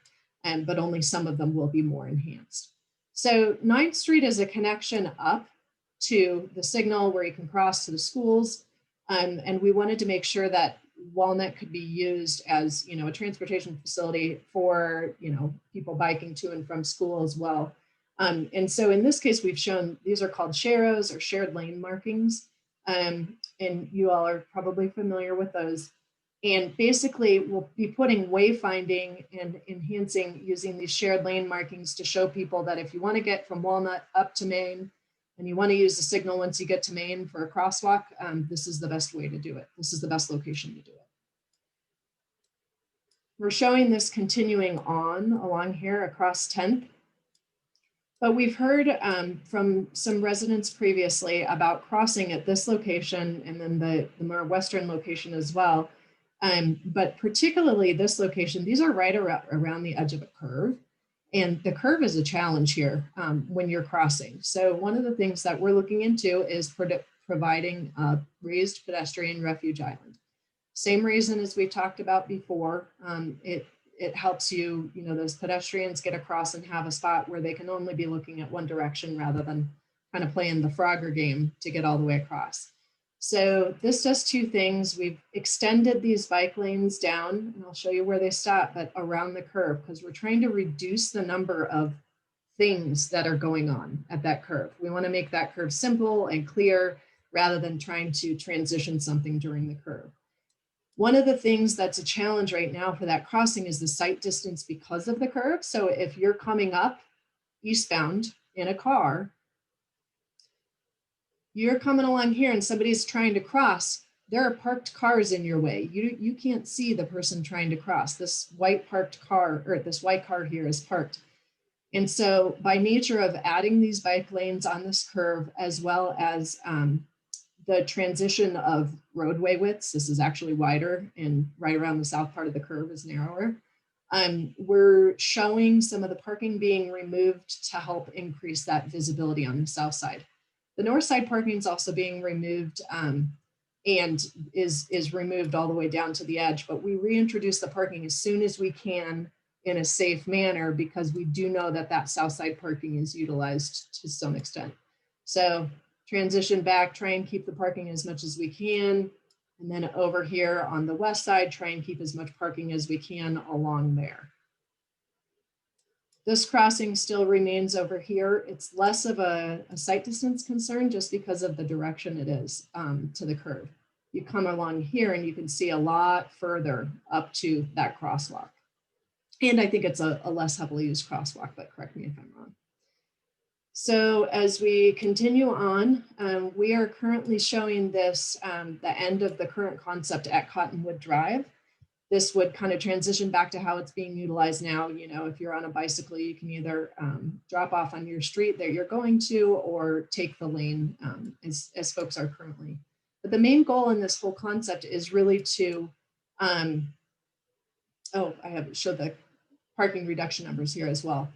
but only some of them will be more enhanced. So 9th Street is a connection up to the signal where you can cross to the schools. And we wanted to make sure that Walnut could be used as, a transportation facility for, people biking to and from school as well. And so in this case, we've shown, these are called sharrows or shared lane markings. And you all are probably familiar with those. And basically we'll be putting wayfinding and enhancing using these shared lane markings to show people that if you want to get from Walnut up to Main and you want to use the signal once you get to Main for a crosswalk, this is the best way to do it. This is the best location to do it. We're showing this continuing on along here across 10th. But we've heard from some residents previously about crossing at this location and then the more western location as well. But particularly this location, these are right around the edge of a curve. And the curve is a challenge here when you're crossing. So one of the things that we're looking into is providing a raised pedestrian refuge island. Same reason as we talked about before. It helps you, those pedestrians get across and have a spot where they can only be looking at one direction rather than kind of playing the Frogger game to get all the way across. So this does two things. We've extended these bike lanes down, and I'll show you where they stop, but around the curve, because we're trying to reduce the number of things that are going on at that curve. We want to make that curve simple and clear rather than trying to transition something during the curve. One of the things that's a challenge right now for that crossing is the sight distance because of the curve. So if you're coming up eastbound in a car, you're coming along here and somebody's trying to cross, there are parked cars in your way. You can't see the person trying to cross. This white parked car, or this white car here is parked. And so by nature of adding these bike lanes on this curve, as well as the transition of roadway widths, this is actually wider and right around the south part of the curve is narrower. We're showing some of the parking being removed to help increase that visibility on the south side. The north side parking is also being removed and is removed all the way down to the edge, but we reintroduce the parking as soon as we can in a safe manner because we do know that that south side parking is utilized to some extent. So transition back, try and keep the parking as much as we can. And then over here on the west side, try and keep as much parking as we can along there. This crossing still remains over here. It's less of a sight distance concern just because of the direction it is to the curve. You come along here and you can see a lot further up to that crosswalk. And I think it's a less heavily used crosswalk, but correct me if I'm wrong. So as we continue on, we are currently showing this, the end of the current concept at Cottonwood Drive. This would kind of transition back to how it's being utilized now. If you're on a bicycle, you can either drop off on your street that you're going to or take the lane as folks are currently. But the main goal in this whole concept is really to, I have showed the parking reduction numbers here as well.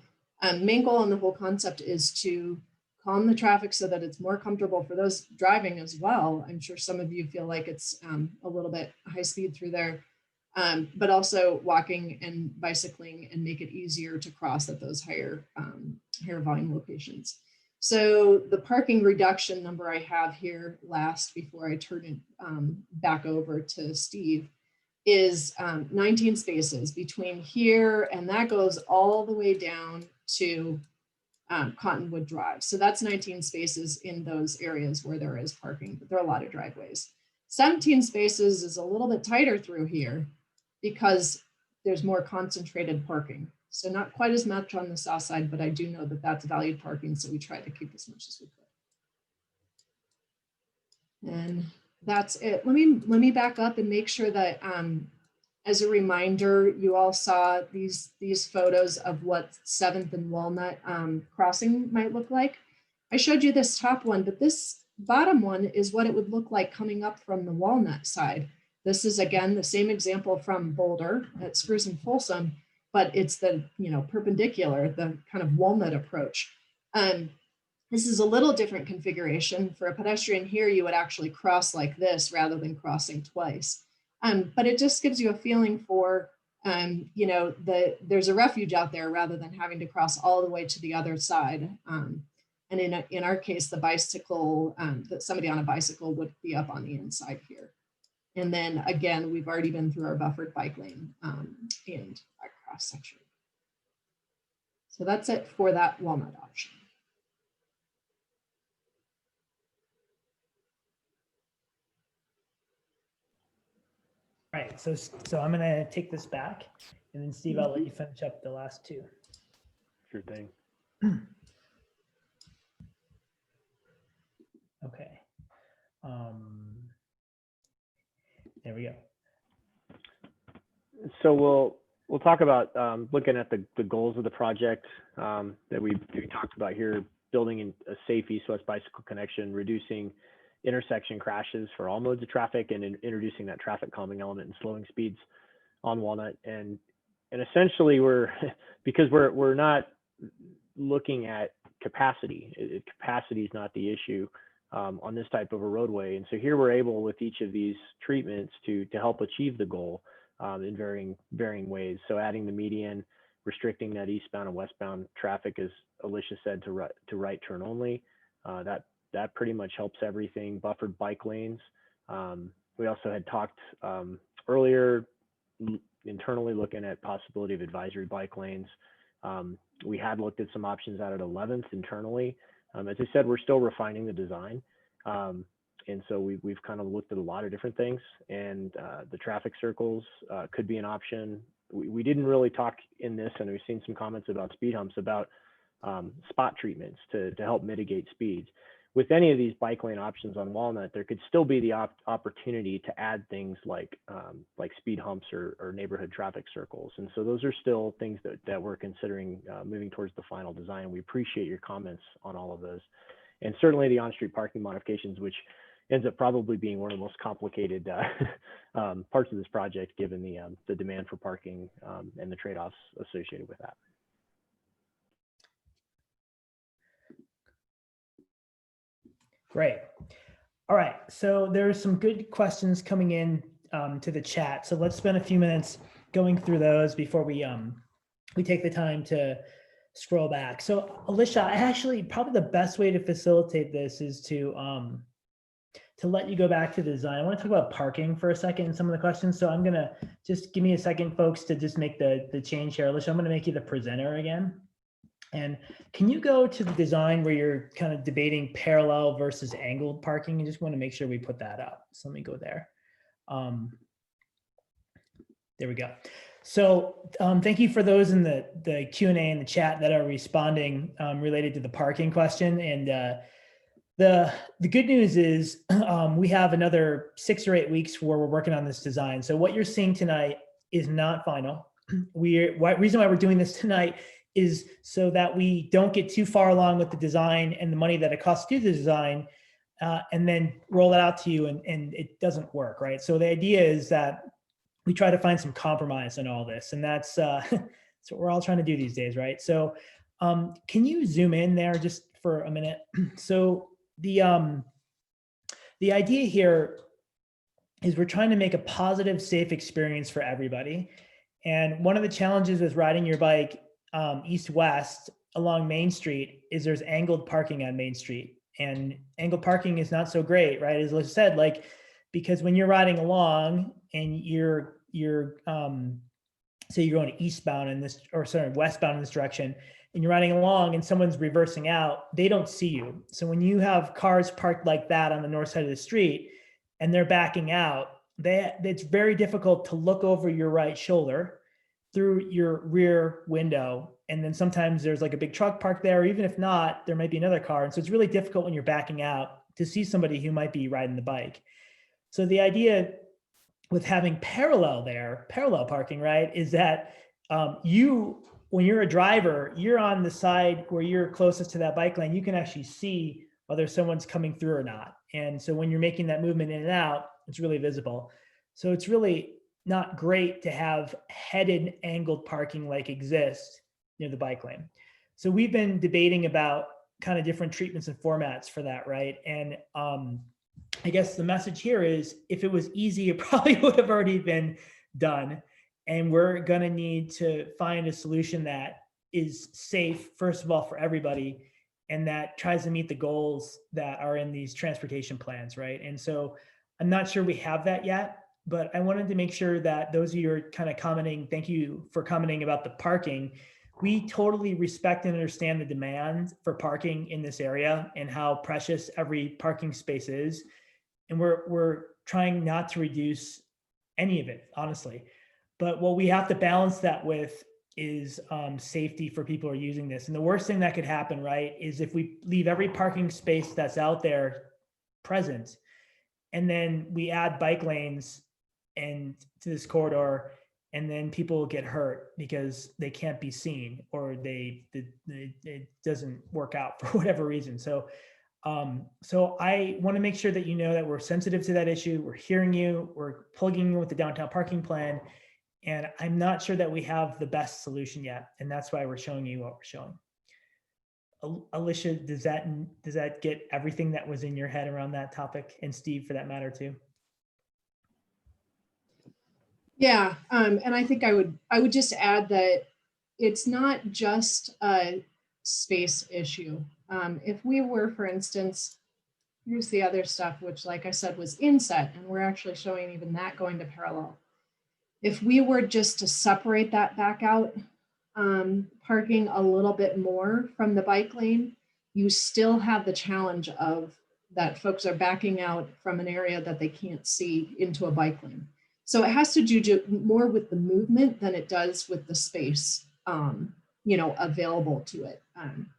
Main goal in the whole concept is to calm the traffic so that it's more comfortable for those driving as well. I'm sure some of you feel like it's a little bit high speed through there. But also walking and bicycling and make it easier to cross at those higher volume locations. So the parking reduction number I have here last before I turn it back over to Steve is 19 spaces between here, and that goes all the way down to Cottonwood Drive. So that's 19 spaces in those areas where there is parking, but there are a lot of driveways. 17 spaces is a little bit tighter through here because there's more concentrated parking. So not quite as much on the south side, but I do know that that's valued parking, so we try to keep as much as we could. And that's it. Let me back up and make sure that as a reminder, you all saw these photos of what 7th and Walnut crossing might look like. I showed you this top one, but this bottom one is what it would look like coming up from the Walnut side. This is, again, the same example from Boulder at Spruce and Folsom, but it's the perpendicular, the kind of Walnut approach. This is a little different configuration. For a pedestrian here, you would actually cross like this rather than crossing twice. But it just gives you a feeling for, there's a refuge out there rather than having to cross all the way to the other side. And in our case, the bicycle, that somebody on a bicycle would be up on the inside here. And then again, we've already been through our buffered bike lane and our cross section. So that's it for that Walnut option. All right, so I'm gonna take this back, and then Steve, I'll let you finish up the last two. Sure thing. Okay. There we go. So we'll talk about looking at the goals of the project that we talked about here, building a safe east-west bicycle connection, reducing intersection crashes for all modes of traffic, and introducing that traffic calming element and slowing speeds on Walnut. And essentially because we're not looking at capacity. Capacity is not the issue. on this type of a roadway. And so here we're able with each of these treatments to help achieve the goal in varying ways. So adding the median, restricting that eastbound and westbound traffic, as Alicia said, to right turn only. That pretty much helps everything. Buffered bike lanes. We also had talked earlier internally looking at possibility of advisory bike lanes. We had looked at some options out at 11th internally. As I said, we're still refining the design. And so we've kind of looked at a lot of different things, and the traffic circles could be an option. We didn't really talk in this, and we've seen some comments about speed humps, about spot treatments to help mitigate speeds. With any of these bike lane options on Walnut, there could still be the opportunity to add things like speed humps or neighborhood traffic circles. And so those are still things that we're considering moving towards the final design. We appreciate your comments on all of those. And certainly the on-street parking modifications, which ends up probably being one of the most complicated parts of this project, given the demand for parking and the trade-offs associated with that. Great. All right. So there's some good questions coming in to the chat. So let's spend a few minutes going through those before we take the time to scroll back. So Alicia, actually probably the best way to facilitate this is to let you go back to the design. I want to talk about parking for a second in some of the questions. So I'm going to just give me a second, folks, to just make the change here. Alicia, I'm going to make you the presenter again. And can you go to the design where you're kind of debating parallel versus angled parking? I just want to make sure we put that up. So let me go there. There we go. So thank you for those in the Q&A in the chat that are responding related to the parking question. And the good news is we have another 6 or 8 weeks where we're working on this design. So what you're seeing tonight is not final. Reason why we're doing this tonight is so that we don't get too far along with the design and the money that it costs to do the design, and then roll it out to you and it doesn't work, right? So the idea is that we try to find some compromise in all this, and that's what we're all trying to do these days, right? So can you zoom in there just for a minute? So the idea here is we're trying to make a positive, safe experience for everybody. And one of the challenges with riding your bike east-west along Main Street is there's angled parking on Main Street, and angled parking is not so great, right? As Liz said, like, because when you're riding along and you're say you're going eastbound in this, or sorry, westbound in this direction, and you're riding along and someone's reversing out, they don't see you. So when you have cars parked like that on the north side of the street and they're backing out, it's very difficult to look over your right shoulder through your rear window. And then sometimes there's like a big truck parked there, or even if not, there might be another car. And so it's really difficult when you're backing out to see somebody who might be riding the bike. So the idea with having parallel parking, right, is that when you're a driver, you're on the side where you're closest to that bike lane, you can actually see whether someone's coming through or not. And so when you're making that movement in and out, it's really visible. So it's really not great to have headed angled parking like exists near the bike lane. So we've been debating about kind of different treatments and formats for that, right? And I guess the message here is, if it was easy, it probably would have already been done. And we're going to need to find a solution that is safe, first of all, for everybody, and that tries to meet the goals that are in these transportation plans, right? And so I'm not sure we have that yet, but I wanted to make sure that those of you who are kind of commenting, thank you for commenting about the parking. We totally respect and understand the demand for parking in this area and how precious every parking space is. And we're trying not to reduce any of it, honestly. But what we have to balance that with is safety for people who are using this. And the worst thing that could happen, right, is if we leave every parking space that's out there present, and then we add bike lanes and to this corridor, and then people get hurt because they can't be seen, or it doesn't work out for whatever reason. So I want to make sure that you know that we're sensitive to that issue. We're hearing you. We're plugging in with the downtown parking plan. And I'm not sure that we have the best solution yet. And that's why we're showing you what we're showing. Alicia, does that get everything that was in your head around that topic, and Steve for that matter too? Yeah, and I think I would just add that it's not just a space issue. If we were, for instance, here's the other stuff, which, like I said, was inset, and we're actually showing even that going to parallel. If we were just to separate that back out, parking a little bit more from the bike lane, you still have the challenge of that folks are backing out from an area that they can't see into a bike lane. So it has to do more with the movement than it does with the space, available to it.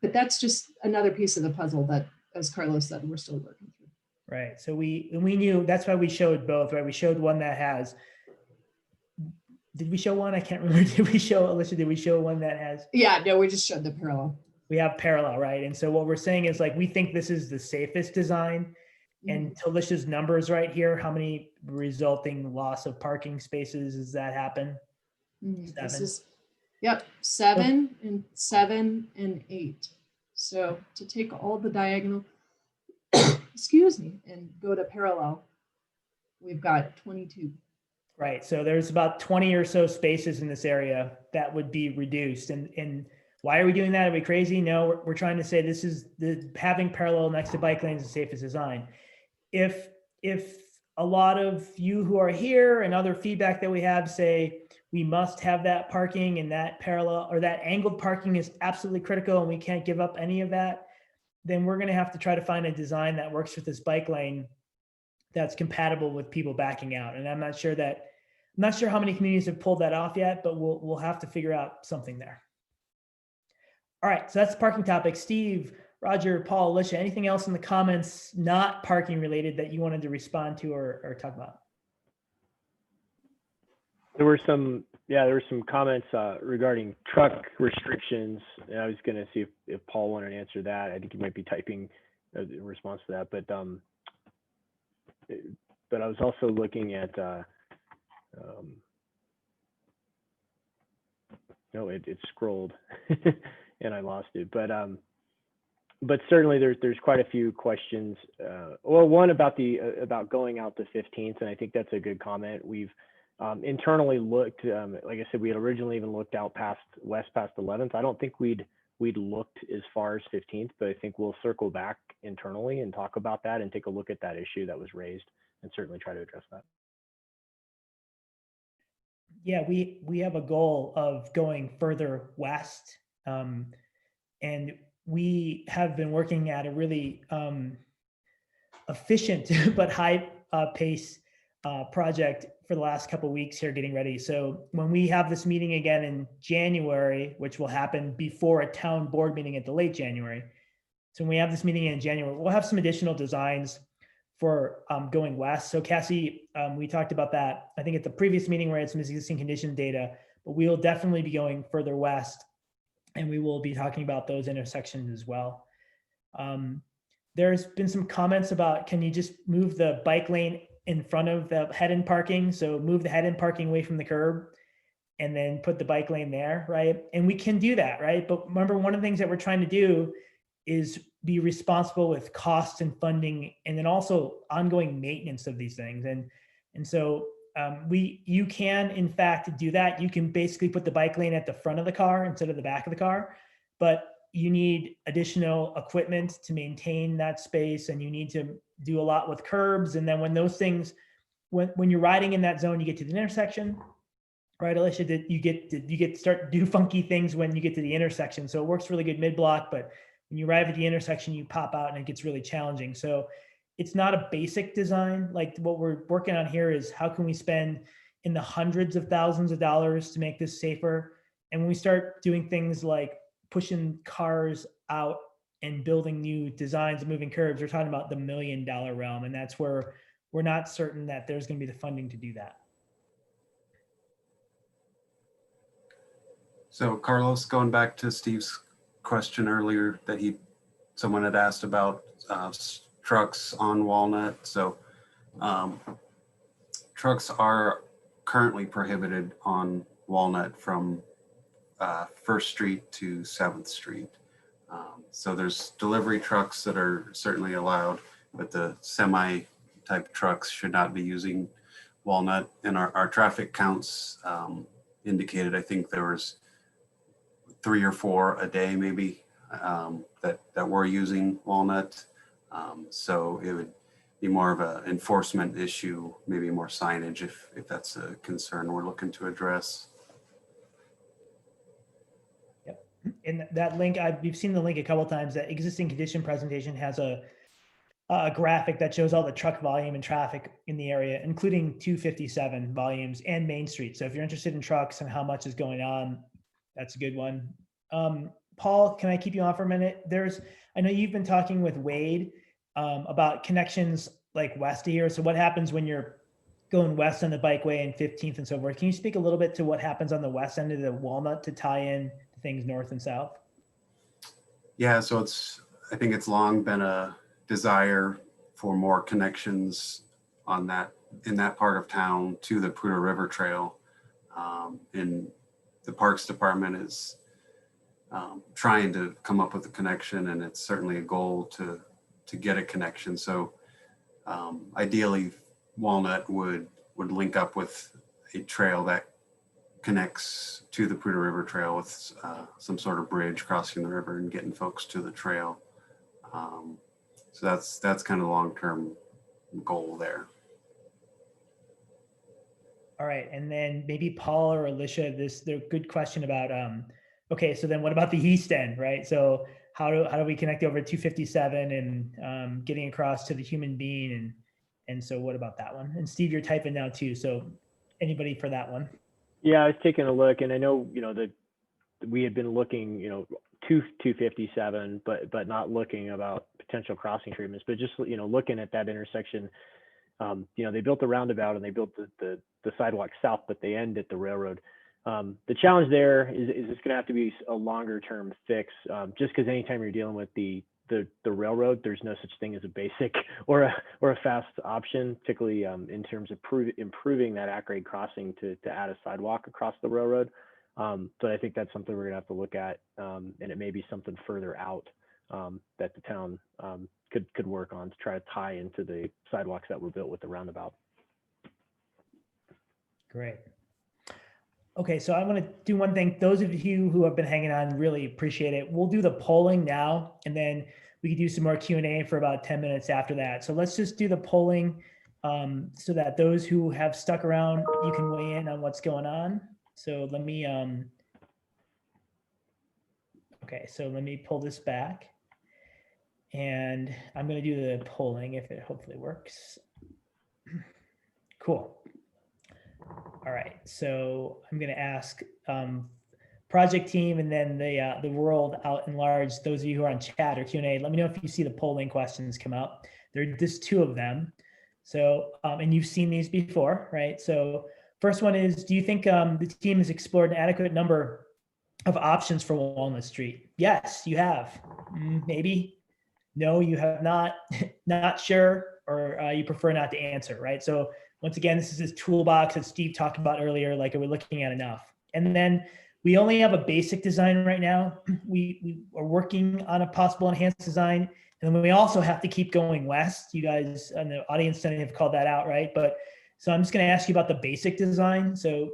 But that's just another piece of the puzzle that, as Carlos said, we're still working through. Right. So we knew, that's why we showed both, right? We showed one that has, did we show one? I can't remember. Did we show, Alicia, did we show one that has? Yeah, no, we just showed the parallel. We have parallel, right? And so what we're saying is like, we think this is the safest design. And to Alicia's numbers right here, how many resulting loss of parking spaces does that happen? This is, yep, 7 and 7 and 8. So to take all the diagonal, excuse me, and go to parallel, we've got 22. Right. So there's about 20 or so spaces in this area that would be reduced. And why are we doing that? Are we crazy? No, we're trying to say this is having parallel next to bike lanes is the safest design. If a lot of you who are here and other feedback that we have say we must have that parking and that parallel or that angled parking is absolutely critical and we can't give up any of that, then we're going to have to try to find a design that works with this bike lane that's compatible with people backing out. And I'm not sure how many communities have pulled that off yet, but we'll have to figure out something there. All right, so that's the parking topic. Steve, Roger, Paul, Alicia, anything else in the comments not parking related that you wanted to respond to or talk about? There were some comments regarding truck restrictions, and I was going to see if Paul wanted to answer that. I think he might be typing a response to that, but I was also looking at no, it scrolled and I lost it, but certainly there's quite a few questions. Well, one about going out the 15th, and I think that's a good comment. We've internally looked, like I said, we had originally even looked out past 11th. I don't think we'd looked as far as 15th, but I think we'll circle back internally and talk about that and take a look at that issue that was raised and certainly try to address that. Yeah, we have a goal of going further west, and we have been working at a really efficient but high pace project for the last couple of weeks here getting ready. So when we have this meeting again in January, which will happen before a town board meeting at the late January. So when we have this meeting in January, we'll have some additional designs for going west. So Cassie, we talked about that, I think at the previous meeting where I had some existing condition data, but we'll definitely be going further west and we will be talking about those intersections as well. There's been some comments about, can you just move the bike lane in front of the head-in parking? So move the head-in parking away from the curb and then put the bike lane there, right? And we can do that, right? But remember, one of the things that we're trying to do is be responsible with costs and funding, and then also ongoing maintenance of these things. And so you can, in fact, do that. You can basically put the bike lane at the front of the car instead of the back of the car, but you need additional equipment to maintain that space, and you need to do a lot with curbs. And then when those things, when you're riding in that zone, you get to the intersection, right, Alicia, that you get to start to do funky things when you get to the intersection. So it works really good mid-block, but when you arrive at the intersection, you pop out and it gets really challenging. So it's not a basic design. Like what we're working on here is how can we spend in the hundreds of thousands of dollars to make this safer? And when we start doing things like pushing cars out and building new designs and moving curbs, we're talking about the $1 million realm. And that's where we're not certain that there's going to be the funding to do that. So Carlos, going back to Steve's question earlier that someone had asked about trucks on Walnut. So trucks are currently prohibited on Walnut from 1st Street to 7th Street. So there's delivery trucks that are certainly allowed, but the semi type trucks should not be using Walnut. And our traffic counts indicated, I think there was 3 or 4 a day maybe that were using Walnut. So it would be more of an enforcement issue, maybe more signage if that's a concern we're looking to address. And that link, we've seen the link a couple of times. That existing condition presentation has a graphic that shows all the truck volume and traffic in the area, including 257 volumes and Main Street. So if you're interested in trucks and how much is going on, that's a good one. Paul, can I keep you on for a minute? I know you've been talking with Wade about connections like west of here. So what happens when you're going west on the Bikeway and 15th and so forth? Can you speak a little bit to what happens on the west end of the Walnut to tie in things north and south? Yeah, so I think it's long been a desire for more connections in that part of town to the Prudhoe River Trail. And the Parks Department is trying to come up with a connection, and it's certainly a goal to get a connection. So ideally, Walnut would link up with a trail that connects to the Prudhoe River Trail with some sort of bridge crossing the river and getting folks to the trail. So that's kind of the long-term goal there. All right, and then maybe Paul or Alicia, they're good question about okay, so then what about the east end, right? So how do we connect over 257 and getting across to the human being, and so what about that one? And Steve, you're typing now too, so anybody for that one? Yeah, I was taking a look, and I know, that we had been looking, to 257, but not looking about potential crossing treatments, but just, looking at that intersection. They built the roundabout and they built the sidewalk south, but they end at the railroad. The challenge there is it's going to have to be a longer term fix, just because anytime you're dealing with the railroad, there's no such thing as a basic or a fast option, particularly in terms of improving that at-grade crossing to add a sidewalk across the railroad. But I think that's something we're gonna have to look at, and it may be something further out that the town could work on to try to tie into the sidewalks that were built with the roundabout. Great. Okay, so I'm going to do one thing. Those of you who have been hanging on, really appreciate it. We'll do the polling now, and then we can do some more Q&A for about 10 minutes after that. So let's just do the polling so that those who have stuck around, you can weigh in on what's going on. So let me, okay, so let me pull this back. And I'm going to do the polling if it hopefully works. Cool. All right, so I'm going to ask project team and then the world out in large, those of you who are on chat or Q&A, let me know if you see the polling questions come up. There are just 2 of them. So, and you've seen these before, right? So first one is, do you think the team has explored an adequate number of options for Walnut Street? Yes, you have. Maybe. No, you have not. Not sure, or you prefer not to answer, right? So once again, this is this toolbox that Steve talked about earlier, like, are we looking at enough? And then we only have a basic design right now. We are working on a possible enhanced design. And then we also have to keep going west. You guys in the audience tonight have called that out, right? But so I'm just going to ask you about the basic design. So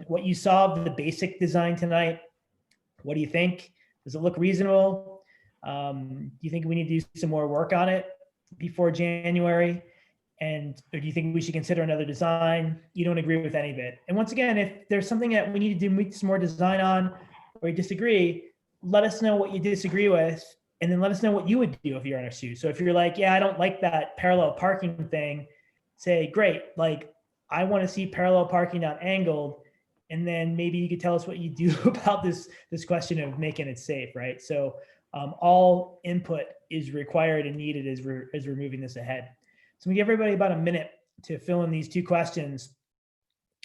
what you saw of the basic design tonight, what do you think? Does it look reasonable? Do you think we need to do some more work on it before January? Or do you think we should consider another design? You don't agree with any of it. And once again, if there's something that we need to do some more design on, or you disagree, let us know what you disagree with, and then let us know what you would do if you're in our shoes. So if you're like, yeah, I don't like that parallel parking thing, say, great, like, I want to see parallel parking not angled. And then maybe you could tell us what you do about this question of making it safe, right? So all input is required and needed as we're moving this ahead. So we give everybody about a minute to fill in these 2 questions,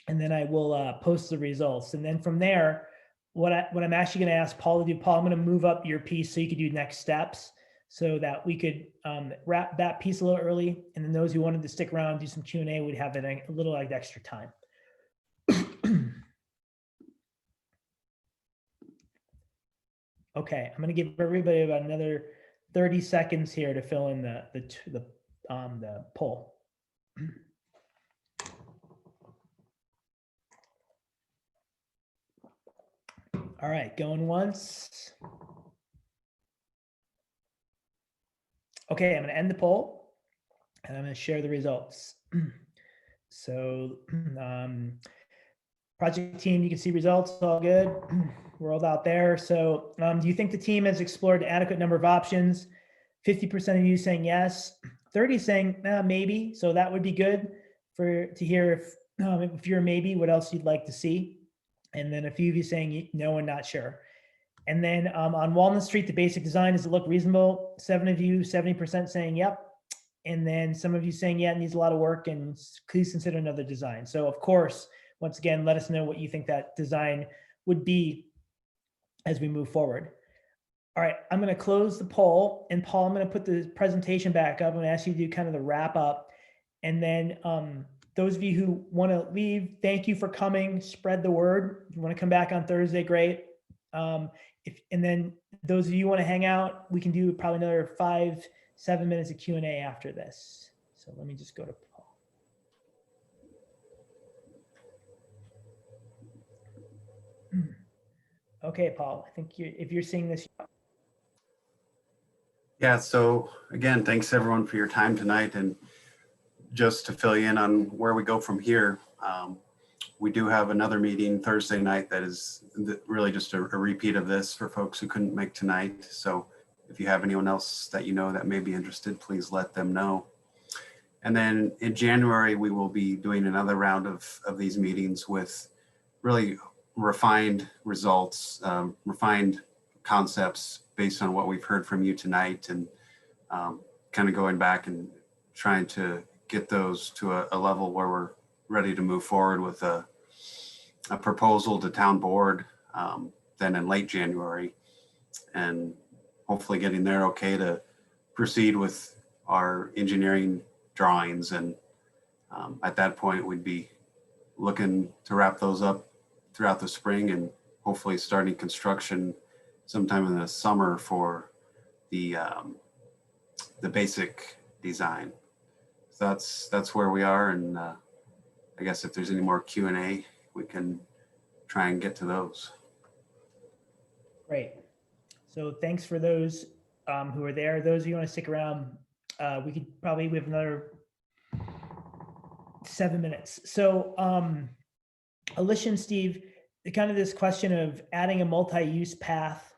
and then I will post the results. And then from there, what I'm actually going to ask Paul to do, Paul, I'm going to move up your piece so you could do next steps, so that we could wrap that piece a little early. And then those who wanted to stick around, do some Q&A, would have a little like extra time. Okay, I'm gonna give everybody about another 30 seconds here to fill in the poll. All right, going once. Okay, I'm gonna end the poll and I'm gonna share the results. So, project team, you can see results, all good. We're all out there. So do you think the team has explored an adequate number of options? 50% of you saying yes, 30 saying maybe. So that would be good to hear if you're a maybe, what else you'd like to see. And then a few of you saying no and not sure. And then on Walnut Street, the basic design, does it look reasonable? 7 of you, 70% saying yep. And then some of you saying, yeah, it needs a lot of work and please consider another design. So of course, once again, let us know what you think that design would be as we move forward. All right, I'm going to close the poll, and Paul, I'm going to put the presentation back up. I'm going to ask you to do kind of the wrap up. And then those of you who want to leave, thank you for coming. Spread the word. If you want to come back on Thursday, great. And then those of you who want to hang out, we can do probably another 5-7 minutes of Q&A after this. So let me just go to Paul. Okay, Paul, I think if you're seeing this. Yeah, so again, thanks everyone for your time tonight. And just to fill you in on where we go from here, we do have another meeting Thursday night that is really just a repeat of this for folks who couldn't make tonight. So if you have anyone else that you know that may be interested, please let them know. And then in January, we will be doing another round of these meetings with really refined results, refined concepts based on what we've heard from you tonight, and kind of going back and trying to get those to a level where we're ready to move forward with a proposal to town board then in late January, and hopefully getting there okay to proceed with our engineering drawings. And at that point, we'd be looking to wrap those up throughout the spring and hopefully starting construction sometime in the summer for the basic design. So that's where we are. And I guess if there's any more Q&A, we can try and get to those. Great. So thanks for those who are there. Those of you who want to stick around, we have another 7 minutes. So Alicia and Steve, kind of this question of adding a multi-use path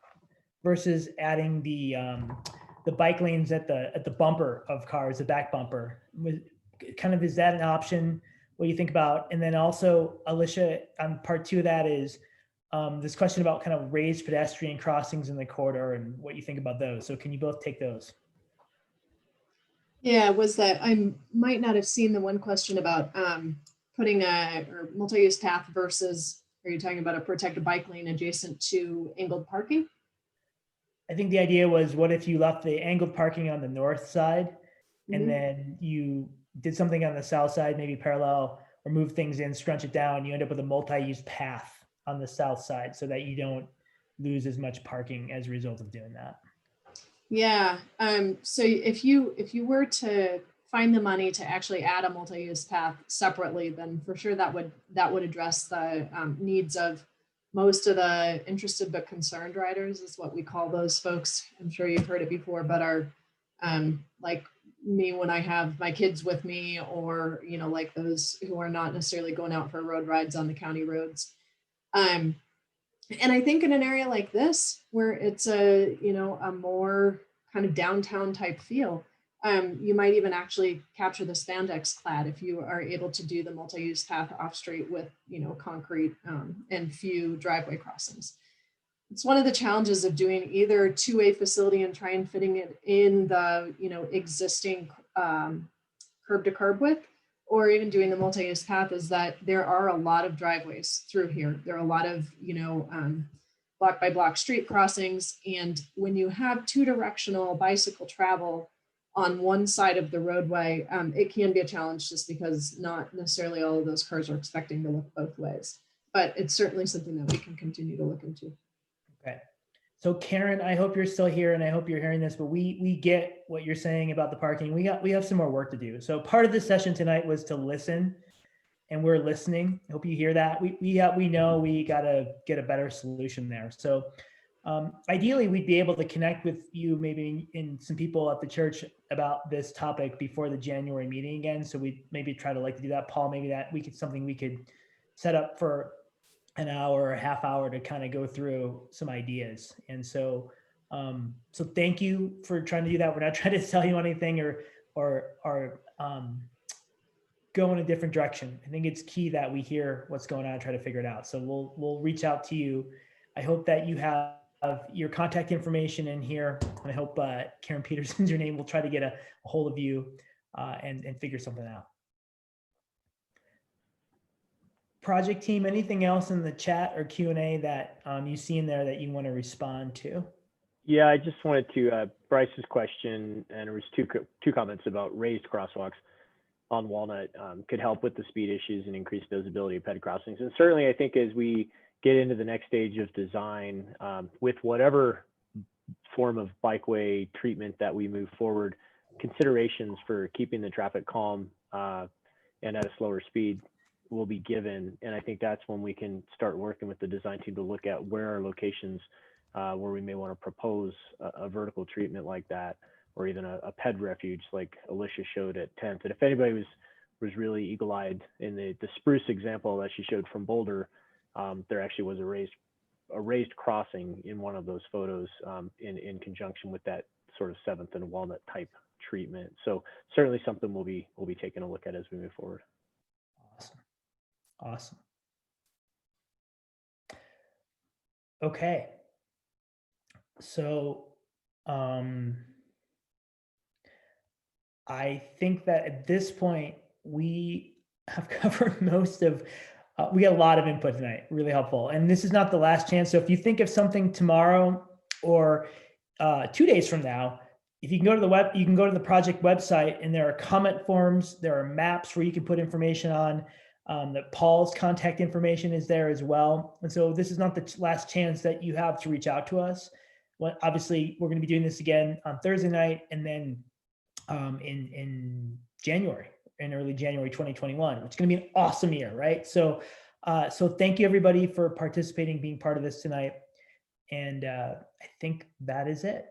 versus adding the bike lanes at the bumper of cars, the back bumper. Is that an option? What do you think about? And then also, Alicia, on part 2 of that is this question about kind of raised pedestrian crossings in the corridor and what you think about those. So can you both take those? Yeah, was that I might not have seen the one question about putting a multi-use path versus, are you talking about a protected bike lane adjacent to angled parking? I think the idea was, what if you left the angled parking on the north side and Mhm. then you did something on the south side, maybe parallel, or move things in, scrunch it down, you end up with a multi-use path on the south side so that you don't lose as much parking as a result of doing that. Yeah. So if you were to find the money to actually add a multi-use path separately, then for sure that would address the needs of most of the interested but concerned riders, is what we call those folks. I'm sure you've heard it before, but are like me when I have my kids with me, or like those who are not necessarily going out for road rides on the county roads. And I think in an area like this, where it's a more kind of downtown type feel, you might even actually capture the spandex clad if you are able to do the multi-use path off street with concrete and few driveway crossings. It's one of the challenges of doing either a two-way facility and try and fitting it in the existing curb to curb width, or even doing the multi-use path, is that there are a lot of driveways through here. There are a lot of, block by block street crossings. And when you have two directional bicycle travel on one side of the roadway, it can be a challenge, just because not necessarily all of those cars are expecting to look both ways. But it's certainly something that we can continue to look into. Okay. So Karen, I hope you're still here and I hope you're hearing this, but we get what you're saying about the parking. We have some more work to do. So part of the session tonight was to listen, and we're listening. I hope you hear that. We know we got to get a better solution there. So ideally, we'd be able to connect with you, maybe in some people at the church, about this topic before the January meeting again. So we maybe try to do that. Paul, maybe that something we could set up for an hour or a half hour to kind of go through some ideas. And so, so thank you for trying to do that. We're not trying to tell you anything or go in a different direction. I think it's key that we hear what's going on and try to figure it out. So we'll reach out to you. I hope that you have your contact information in here. And I hope Karen Peterson's your name. We'll try to get a hold of you and figure something out. Project team, anything else in the chat or Q&A that you see in there that you want to respond to? Yeah, I just wanted to, Bryce's question, and there was two comments about raised crosswalks on Walnut could help with the speed issues and increase visibility of ped crossings. And certainly I think as we get into the next stage of design, with whatever form of bikeway treatment that we move forward, considerations for keeping the traffic calm and at a slower speed will be given. And I think that's when we can start working with the design team to look at where are locations where we may want to propose a vertical treatment like that, or even a ped refuge like Alicia showed at 10th. And if anybody was really eagle-eyed in the spruce example that she showed from Boulder, there actually was a raised crossing in one of those photos in conjunction with that sort of 7th and Walnut type treatment. So certainly something we'll be taking a look at as we move forward. Awesome. Okay. So I think that at this point we have covered most of, we got a lot of input tonight, really helpful. And this is not the last chance. So if you think of something tomorrow or 2 days from now, if you can go to the web, you can go to the project website, and there are comment forms, there are maps where you can put information on. That Paul's contact information is there as well. And so this is not the last chance that you have to reach out to us. Well, obviously, we're going to be doing this again on Thursday night, and then in January, in early January 2021, which is going to be an awesome year, right? So, so thank you everybody for participating, being part of this tonight. And I think that is it.